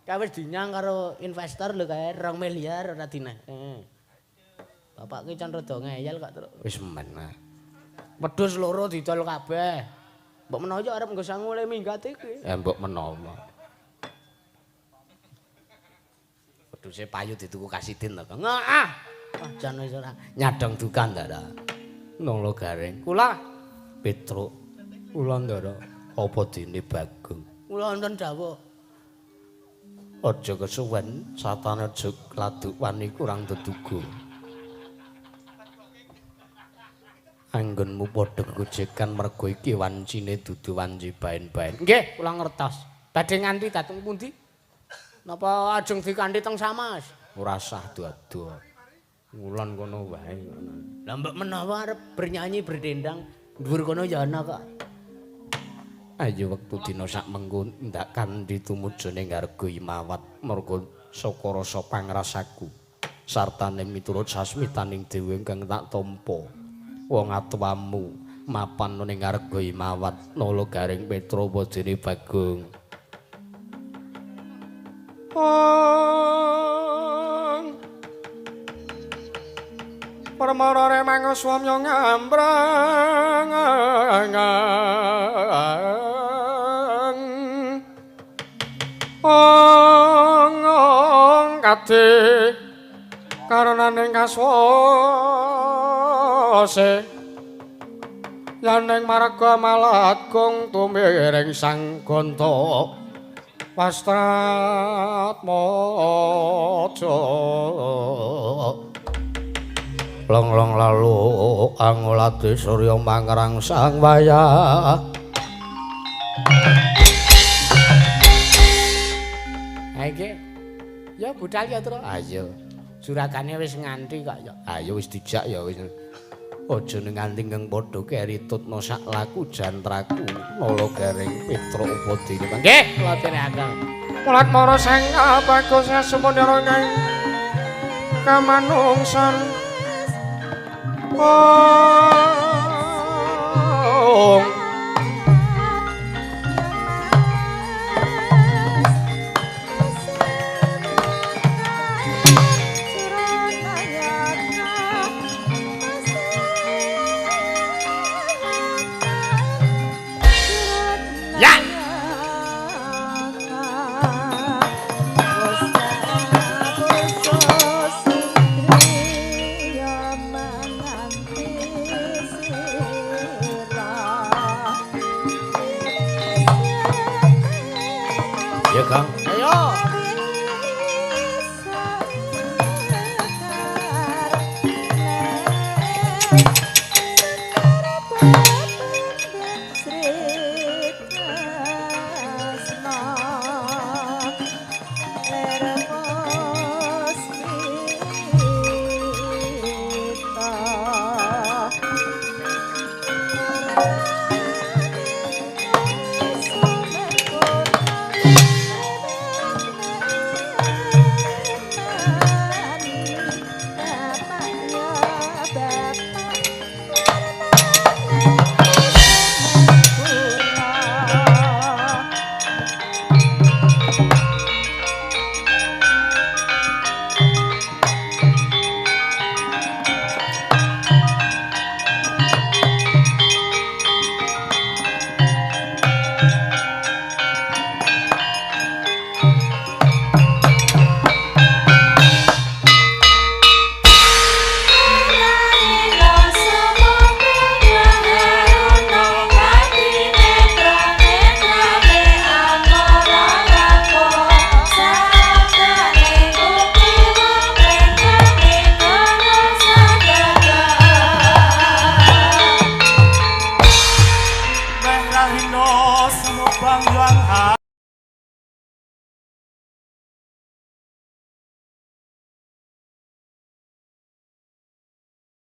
Kae wis dinyang karo investor lho kae 2 miliar ora dineh. Bapak ki can rada ngeyel kok, Truk. Wis men. Wedhus loro didol kabeh. Mbok menawa yo arep nggo sangu le minggat iki. Mbok menawa. Wedhuse payu dituku Kasidin to. Heeh. Jan wis ora nyadong dukan Ndara. Nolo garing. Kula Petruk. Kula Ndara. Apa dene Bagong? Kula wonten dawuh. Aja kesuwen satane aja kladuk wani kurang teduga. Anggonmu padha gegojekan mergo iki wancine dudu wanci baen-baen. Nggih, kula ngertos. Badhe nganti dateng pundi? Napa ajeng dikanthi teng Samas? Ora sah dodo. Wulan kono wae. Lah mbok menawa arep bernyanyi berdendang dhuwur kono ya ana kok. Ayo wektu dina sak mengko ndak kanthi tumuju ning Garga Imawat mergo saka rasa pangrasaku sartane miturut sasmitaning dewe ingkang tak tampa. Wong atuwamu mapan ning Arga Himawat nala garing Petra Wadene Bagong. Permara remang swamya ngambrang ong kadhe karenaning kaswase yaning marga malagung tumiring sang ganta pastrat maja long-long lalu angulati surya mangrang sang wayah iki ya budal ya Tru ayo jurakane wis nganti kok ya ayo wis dijak ya wis aja nganti kang padha keritutna sak laku jantraku nala garing Petra Upadene nggih latine akal mulat mara sang bagus sumundara kang kamanungsan